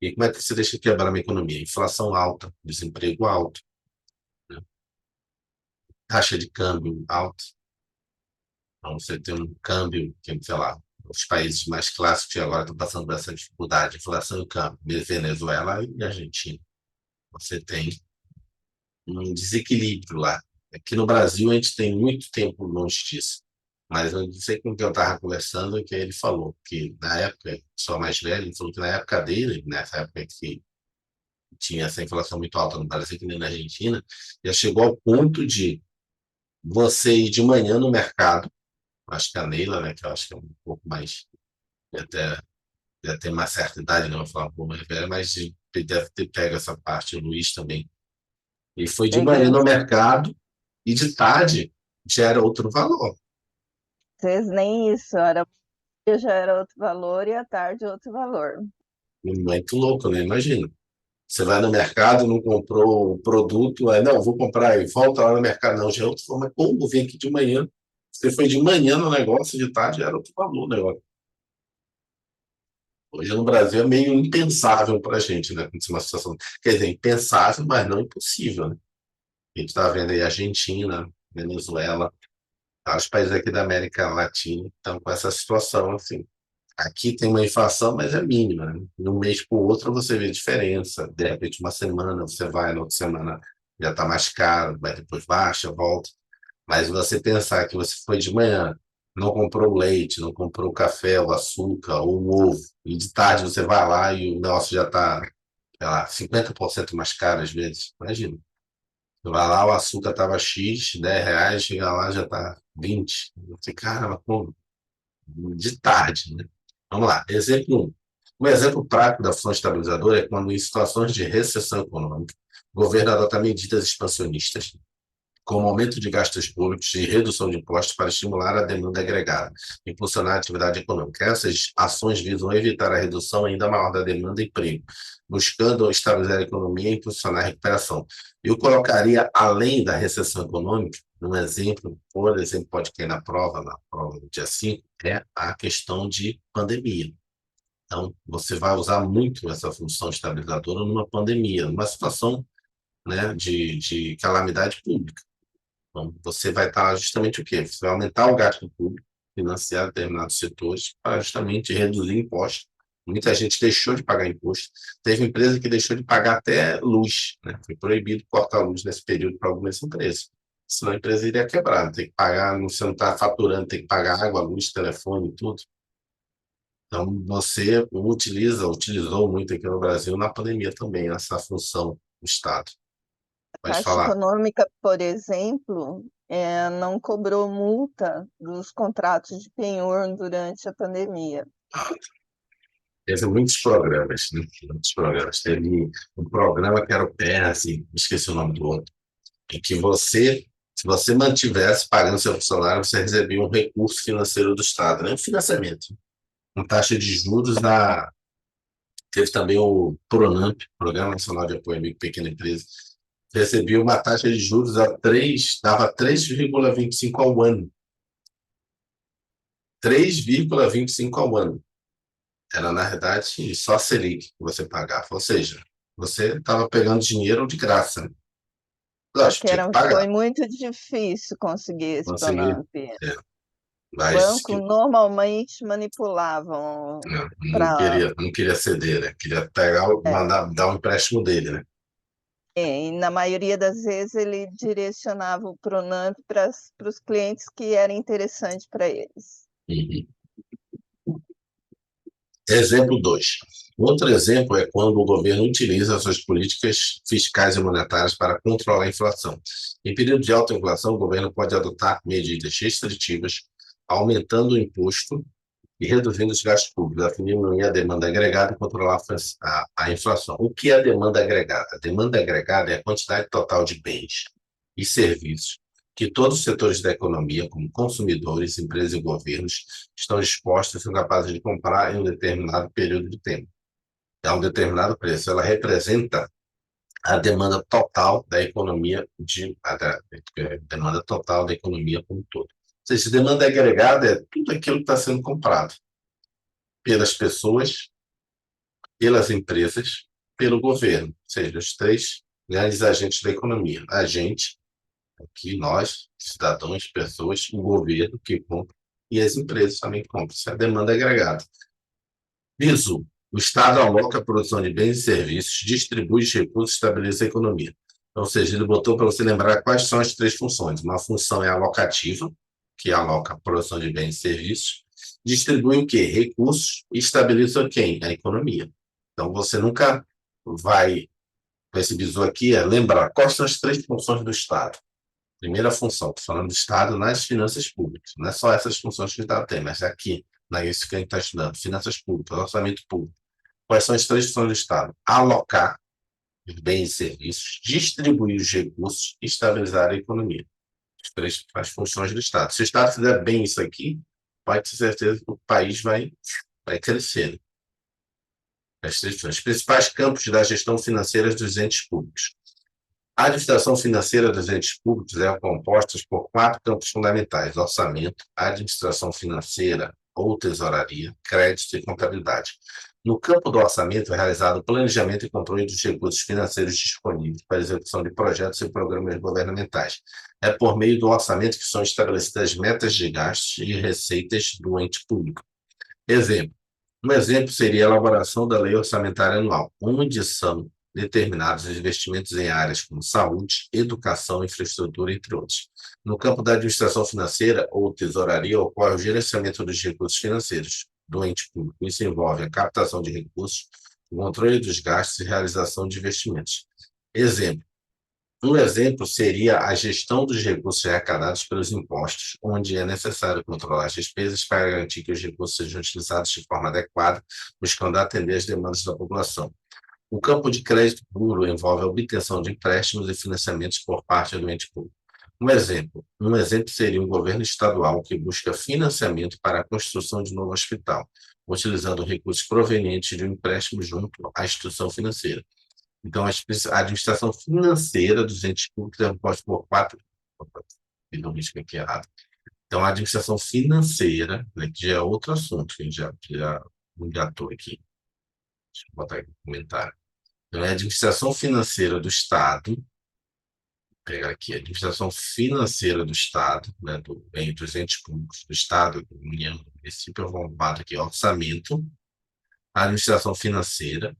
E como é que você deixa quebrar uma economia? Inflação alta, desemprego alto, né? Taxa de câmbio alta. Então, você tem um câmbio, que, sei lá, os países mais clássicos agora estão passando por essa dificuldade, inflação e câmbio, Venezuela e Argentina. Você tem um desequilíbrio lá. Aqui no Brasil, a gente tem muito tempo longe disso. Mas eu não sei com quem eu estava conversando, que ele falou que na época, só mais velho, ele falou que na época dele, nessa época que tinha essa inflação muito alta no Brasil, que nem na Argentina, já chegou ao ponto de você ir de manhã no mercado, acho que a Neila, né, que eu acho que é um pouco mais, até, já tem uma certa idade, não vou falar um pouco mais velha, mas deve ter pego essa parte, o Luiz também. E foi de manhã Peguei. no mercado e de tarde já era outro valor. Vocês nem isso, já era outro valor e à tarde outro valor. Muito louco, né? Imagina. Você vai no mercado, não comprou o produto, aí não, vou comprar e volta lá no mercado, não, já é outro valor. Mas como vem aqui de manhã? Você foi de manhã no negócio, de tarde já era outro valor o negócio. Hoje no Brasil é meio impensável para a gente, né? Uma situação, quer dizer, impensável, mas não impossível, né? A gente está vendo aí Argentina, Venezuela, vários países aqui da América Latina estão com essa situação, assim. Aqui tem uma inflação, mas é mínima, né? De um mês para o outro você vê diferença. De repente, uma semana você vai, na outra semana já está mais caro, mas depois baixa, volta. Mas você pensar que você foi de manhã, não comprou o leite, não comprou o café, o açúcar, ou o ovo, e de tarde você vai lá e o negócio já está, sei lá, 50% mais caro às vezes. Imagina. Você vai lá, o açúcar estava X, R$ 10, chega lá já está 20. Você, caramba, como? De tarde, né? Vamos lá, exemplo 1. Um exemplo prático da função estabilizadora é quando, em situações de recessão econômica, o governo adota medidas expansionistas, como aumento de gastos públicos e redução de impostos para estimular a demanda agregada, impulsionar a atividade econômica. Essas ações visam evitar a redução ainda maior da demanda e emprego, buscando estabilizar a economia e impulsionar a recuperação. Eu colocaria, além da recessão econômica, um exemplo, por exemplo, pode cair na prova do dia 5, é a questão de pandemia. Então, você vai usar muito essa função estabilizadora numa pandemia, numa situação, né, de calamidade pública. Então, você vai estar justamente o quê? Você vai aumentar o gasto público, financiar determinados setores para justamente reduzir impostos. Muita gente deixou de pagar imposto. Teve empresa que deixou de pagar até luz, né? Foi proibido cortar luz nesse período para algumas empresas. Senão a empresa iria quebrar, tem que pagar, você não está faturando, tem que pagar água, luz, telefone, tudo. Então, você utilizou muito aqui no Brasil na pandemia também, essa função do Estado. A Pode Caixa falar. Econômica, por exemplo, não cobrou multa dos contratos de penhor durante a pandemia. Teve muitos programas, né? Muitos programas. Teve um programa que era o PS, esqueci o nome do outro, em que você, se você mantivesse pagando seu funcionário, você recebia um recurso financeiro do Estado, né? Um financiamento, com taxa de juros da. Teve também o PRONAMP, Programa Nacional de Apoio à Micro e Pequena Empresa, recebia uma taxa de juros a 3, dava 3,25 ao ano. 3,25 ao ano. Era, na verdade, só a Selic que você pagava. Ou seja, você estava pegando dinheiro de graça, né? Lógico, Porque tinha que foi pagar. muito difícil conseguir esse Conseguir. Pronamp. É, O mas banco normalmente manipulavam para. não queria ceder, né? Queria pegar, mandar, dar um empréstimo dele, né? E na maioria das vezes ele direcionava o Pronamp para os clientes que era interessante para eles. Uhum. Exemplo 2. Outro exemplo é quando o governo utiliza suas políticas fiscais e monetárias para controlar a inflação. Em período de alta inflação, o governo pode adotar medidas restritivas, aumentando o imposto e reduzindo os gastos públicos, a fim de diminuir a demanda agregada e controlar a inflação. O que é a demanda agregada? A demanda agregada é a quantidade total de bens e serviços que todos os setores da economia, como consumidores, empresas e governos, estão dispostos e são capazes de comprar em um determinado período de tempo, a um determinado preço. Ela representa a demanda total da economia, demanda total da economia como um todo. Ou seja, demanda agregada é tudo aquilo que está sendo comprado pelas pessoas, pelas empresas, pelo governo, ou seja, os três grandes agentes da economia. A gente, aqui nós, cidadãos, pessoas, o governo que compra e as empresas também que compram. Isso é a demanda agregada. Piso. O Estado aloca a produção de bens e serviços, distribui os recursos e estabiliza a economia. Ou seja, ele botou para você lembrar quais são as três funções. Uma função é alocativa, que aloca a produção de bens e serviços. Distribui o quê? Recursos e estabiliza quem? A economia. Então, você nunca vai, com esse bizu aqui, lembrar quais são as três funções do Estado. Primeira função, estou falando do Estado nas finanças públicas. Não é só essas funções que o Estado tem, mas aqui, na isso que a gente está estudando, finanças públicas, orçamento público. Quais são as três funções do Estado? Alocar os bens e serviços, distribuir os recursos e estabilizar a economia. As funções do Estado. Se o Estado fizer bem isso aqui, pode ter certeza que o país vai crescer. Os principais campos da gestão financeira dos entes públicos. A administração financeira dos entes públicos é composta por quatro campos fundamentais: orçamento, administração financeira ou tesouraria, crédito e contabilidade. No campo do orçamento é realizado o planejamento e controle dos recursos financeiros disponíveis para a execução de projetos e programas governamentais. É por meio do orçamento que são estabelecidas metas de gastos e receitas do ente público. Um exemplo seria a elaboração da lei orçamentária anual, onde são determinados os investimentos em áreas como saúde, educação, infraestrutura, entre outros. No campo da administração financeira ou tesouraria, ocorre o gerenciamento dos recursos financeiros do ente público. Isso envolve a captação de recursos, o controle dos gastos e realização de investimentos. Um exemplo seria a gestão dos recursos arrecadados pelos impostos, onde é necessário controlar as despesas para garantir que os recursos sejam utilizados de forma adequada, buscando atender às demandas da população. O campo de crédito puro envolve a obtenção de empréstimos e financiamentos por parte do ente público. Um exemplo seria um governo estadual que busca financiamento para a construção de novo hospital, utilizando recursos provenientes de um empréstimo junto à instituição financeira. Então, a administração financeira dos entes públicos é composta por quatro. Fiz um risco aqui errado. Então, a administração financeira, né, que já é outro assunto, que a gente já engatou aqui. Deixa eu botar aqui no comentário. Então, é a administração financeira do Estado. Vou pegar aqui, a administração financeira do Estado, né, entre os entes públicos do Estado, da União, do município, eu vou botar aqui orçamento, a administração financeira,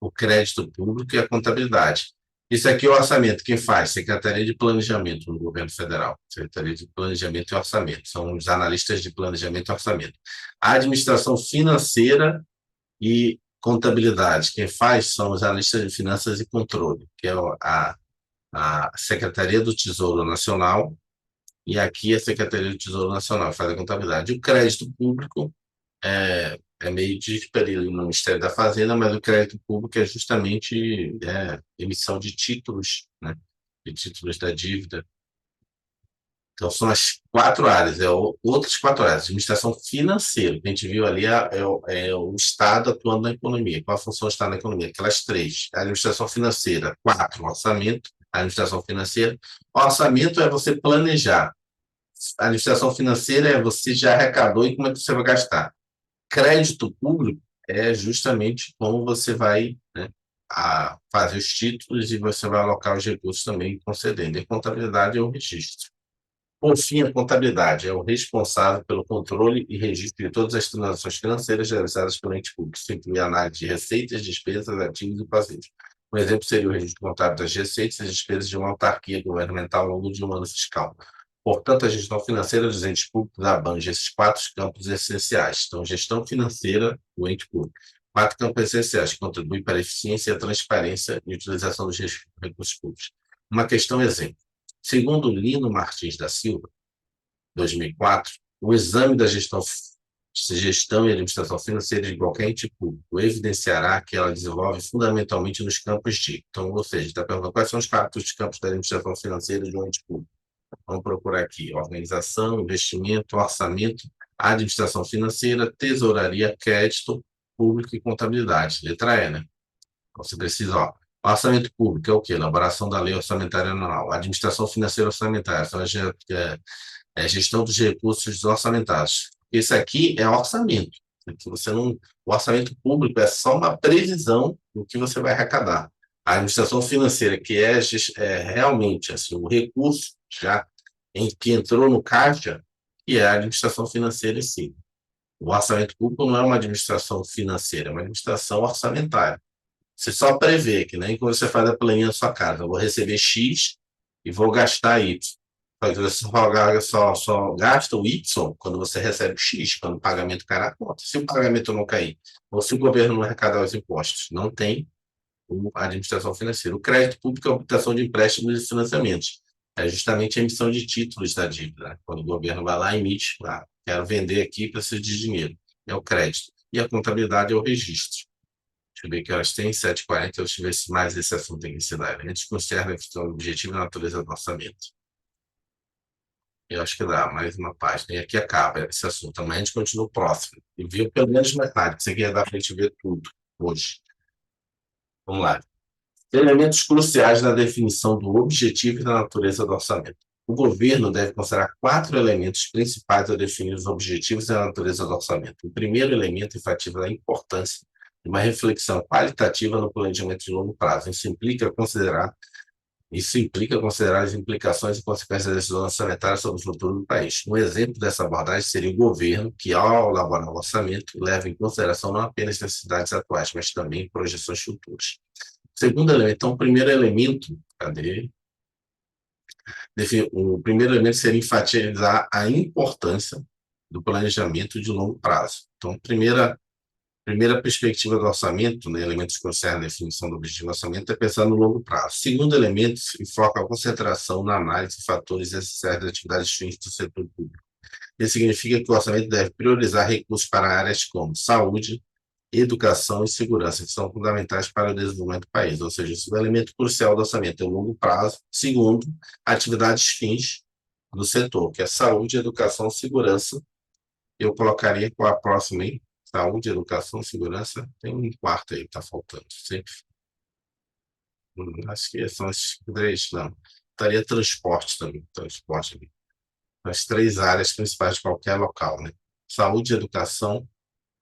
o crédito público e a contabilidade. Isso aqui é o orçamento. Quem faz? Secretaria de Planejamento no governo federal. Secretaria de Planejamento e Orçamento. São os analistas de planejamento e orçamento. A administração financeira e contabilidade. Quem faz são os analistas de finanças e controle, que é a Secretaria do Tesouro Nacional, e aqui a Secretaria do Tesouro Nacional faz a contabilidade. O crédito público é meio disperso no Ministério da Fazenda, mas o crédito público é justamente emissão de títulos, né, de títulos da dívida. Então, são as quatro áreas, outras quatro áreas. Administração financeira, que a gente viu ali, o Estado atuando na economia. Qual a função do Estado na economia? Aquelas três. A administração financeira, quatro. Orçamento, administração financeira. Orçamento é você planejar. A administração financeira é você já arrecadou e como é que você vai gastar. Crédito público é justamente como você vai, né, fazer os títulos e você vai alocar os recursos também concedendo. E a contabilidade é o registro. Por fim, a contabilidade é o responsável pelo controle e registro de todas as transações financeiras realizadas pelo ente público. Isso inclui a análise de receitas, despesas, ativos e passivos. Um exemplo seria o registro contábil das receitas e despesas de uma autarquia governamental ao longo de um ano fiscal. Portanto, a gestão financeira dos entes públicos abrange esses quatro campos essenciais. Então, gestão financeira do ente público. Quatro campos essenciais que contribuem para a eficiência e a transparência e utilização dos recursos públicos. Uma questão exemplo. Segundo Lino Martins da Silva, 2004, o exame da gestão e administração financeira de qualquer ente público evidenciará que ela desenvolve fundamentalmente nos campos de. Então, ou seja, está perguntando quais são os campos da administração financeira de um ente público. Vamos procurar aqui: organização, investimento, orçamento, administração financeira, tesouraria, crédito público e contabilidade. Letra E, né? Então, você precisa, ó, orçamento público é o quê? Elaboração da lei orçamentária anual. Administração financeira orçamentária, então, gestão dos recursos orçamentários. Esse aqui é orçamento. Que você não, o orçamento público é só uma previsão do que você vai arrecadar. A administração financeira, que é realmente assim, o recurso já que entrou no caixa, e é a administração financeira em si. O orçamento público não é uma administração financeira, é uma administração orçamentária. Você só prevê, que nem quando você faz a planilha da sua casa: eu vou receber X e vou gastar Y. Você só gasta o Y quando você recebe o X, quando o pagamento cai na conta. Se o pagamento não cair, ou se o governo não arrecadar os impostos, não tem a administração financeira. O crédito público é a obtenção de empréstimos e financiamentos. É justamente a emissão de títulos da dívida, né? Quando o governo vai lá e emite: quero vender aqui, preciso de dinheiro. É o crédito. E a contabilidade é o registro. Deixa eu ver que elas têm 7h40, deixa eu ver se mais esse assunto tem que ensinar. Antes concerne a questão do objetivo e a natureza do orçamento. Eu acho que dá mais uma página. E aqui acaba esse assunto. Amanhã a gente continua o próximo. E viu pelo menos metade, que você quer dar para a gente ver tudo hoje. Vamos lá. Elementos cruciais na definição do objetivo e da natureza do orçamento. O governo deve considerar 4 elementos principais ao definir os objetivos e a natureza do orçamento. O primeiro elemento enfatiza a importância de uma reflexão qualitativa no planejamento de longo prazo. Isso implica considerar as implicações e consequências da decisão orçamentária sobre o futuro do país. Um exemplo dessa abordagem seria o governo, que, ao elaborar o orçamento, leva em consideração não apenas as necessidades atuais, mas também projeções futuras. Segundo elemento, então, o primeiro elemento, cadê? O primeiro elemento seria enfatizar a importância do planejamento de longo prazo. Então, primeira perspectiva do orçamento, né, elementos que concernem a definição do objetivo do orçamento, é pensar no longo prazo. Segundo elemento, enfoca a concentração na análise de fatores essenciais das atividades fins do setor público. Isso significa que o orçamento deve priorizar recursos para áreas como saúde, educação e segurança, que são fundamentais para o desenvolvimento do país. Ou seja, o elemento crucial do orçamento é o longo prazo. Segundo, atividades fins do setor, que é saúde, educação, segurança. Eu colocaria com a próxima aí: saúde, educação, segurança. Tem um quarto aí que está faltando. Sempre. Acho que são esses 3, não. Estaria transporte também. Transporte ali. As 3 áreas principais de qualquer local, né? Saúde, educação,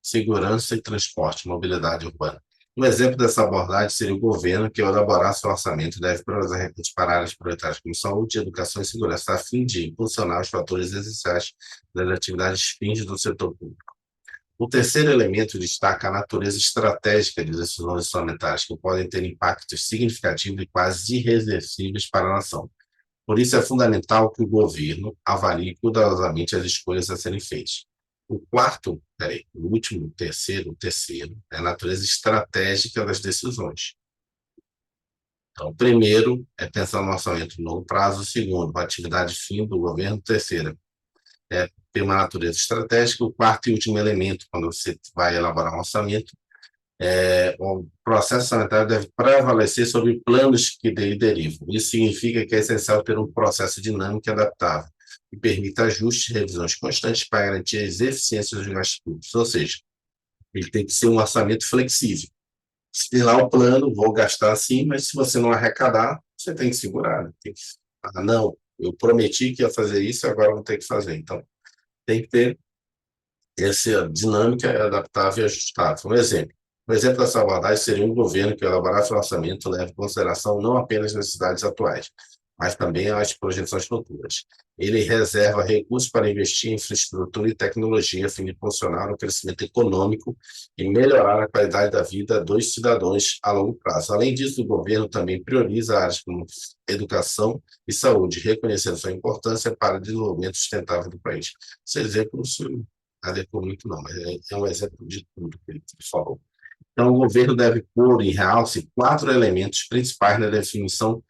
segurança e transporte, mobilidade urbana. Um exemplo dessa abordagem seria o governo, que, ao elaborar seu orçamento, deve priorizar recursos para áreas prioritárias como saúde, educação e segurança, a fim de impulsionar os fatores essenciais das atividades fins do setor público. O terceiro elemento destaca a natureza estratégica de decisões orçamentárias, que podem ter impactos significativos e quase irreversíveis para a nação. Por isso, é fundamental que o governo avalie cuidadosamente as escolhas a serem feitas. O terceiro, é a natureza estratégica das decisões. Então, primeiro é pensar no orçamento no longo prazo. Segundo, a atividade fim do governo. Terceiro, ter uma natureza estratégica. O quarto e último elemento, quando você vai elaborar um orçamento, o processo orçamentário deve prevalecer sobre planos que dele derivam. Isso significa que é essencial ter um processo dinâmico e adaptável, que permita ajustes e revisões constantes para garantir as eficiências dos gastos públicos. Ou seja, ele tem que ser um orçamento flexível. Se tem lá o plano, vou gastar assim, mas se você não arrecadar, você tem que segurar. Né? Não, eu prometi que ia fazer isso, agora vou ter que fazer. Então, tem que ter essa dinâmica adaptável e ajustável. Um exemplo dessa abordagem seria um governo que, ao elaborar seu orçamento, leve em consideração não apenas as necessidades atuais, mas também as projeções futuras. Ele reserva recursos para investir em infraestrutura e tecnologia, a fim de impulsionar o crescimento econômico e melhorar a qualidade da vida dos cidadãos a longo prazo. Além disso, o governo também prioriza áreas como educação e saúde, reconhecendo sua importância para o desenvolvimento sustentável do país. Esse exemplo não se adequou muito, não, mas é um exemplo de tudo que ele falou. Então, o governo deve pôr em realce 4 elementos principais na definição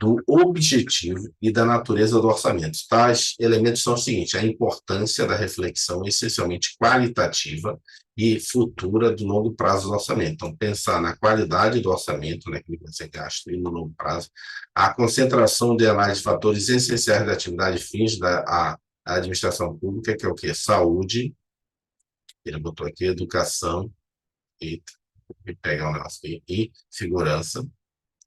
do objetivo e da natureza do orçamento. Tais elementos são os seguintes: a importância da reflexão essencialmente qualitativa e futura do longo prazo do orçamento. Então, pensar na qualidade do orçamento, né, que vai ser gasto, e no longo prazo, a concentração de análise de fatores essenciais da atividade fins da administração pública, que é o quê? Saúde, ele botou aqui, educação, e pegar o negócio aqui, e segurança.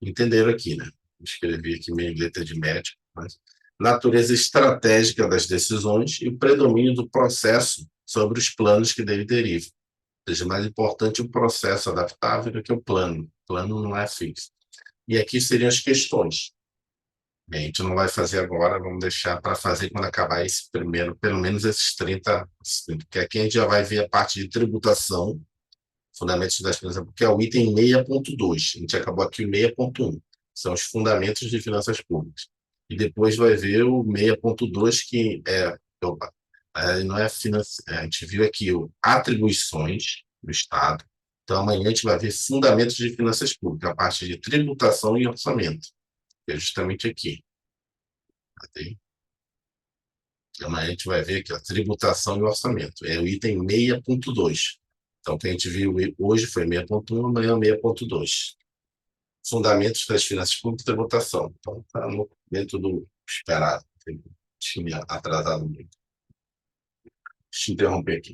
Entenderam aqui, né? Escrevi aqui meio letra de médico, mas natureza estratégica das decisões e o predomínio do processo sobre os planos que dele derivam. Ou seja, mais importante o processo adaptável do que o plano. O plano não é fixo. E aqui seriam as questões. A gente não vai fazer agora, vamos deixar para fazer quando acabar esse primeiro, pelo menos esses 30, porque aqui a gente já vai ver a parte de tributação, fundamentos das finanças, porque é o item 6.2. A gente acabou aqui o 6.1. São os fundamentos de finanças públicas. E depois vai ver o 6.2, que é, opa, não é a gente viu aqui atribuições do Estado. Então, amanhã a gente vai ver fundamentos de finanças públicas, a parte de tributação e orçamento, que é justamente aqui. Okay? Amanhã a gente vai ver aqui a tributação e orçamento. É o item 6.2. Então, o que a gente viu hoje foi 6.1, amanhã 6.2. Fundamentos das finanças públicas e tributação. Então, está dentro do esperado. Tinha atrasado muito. Deixa eu interromper aqui.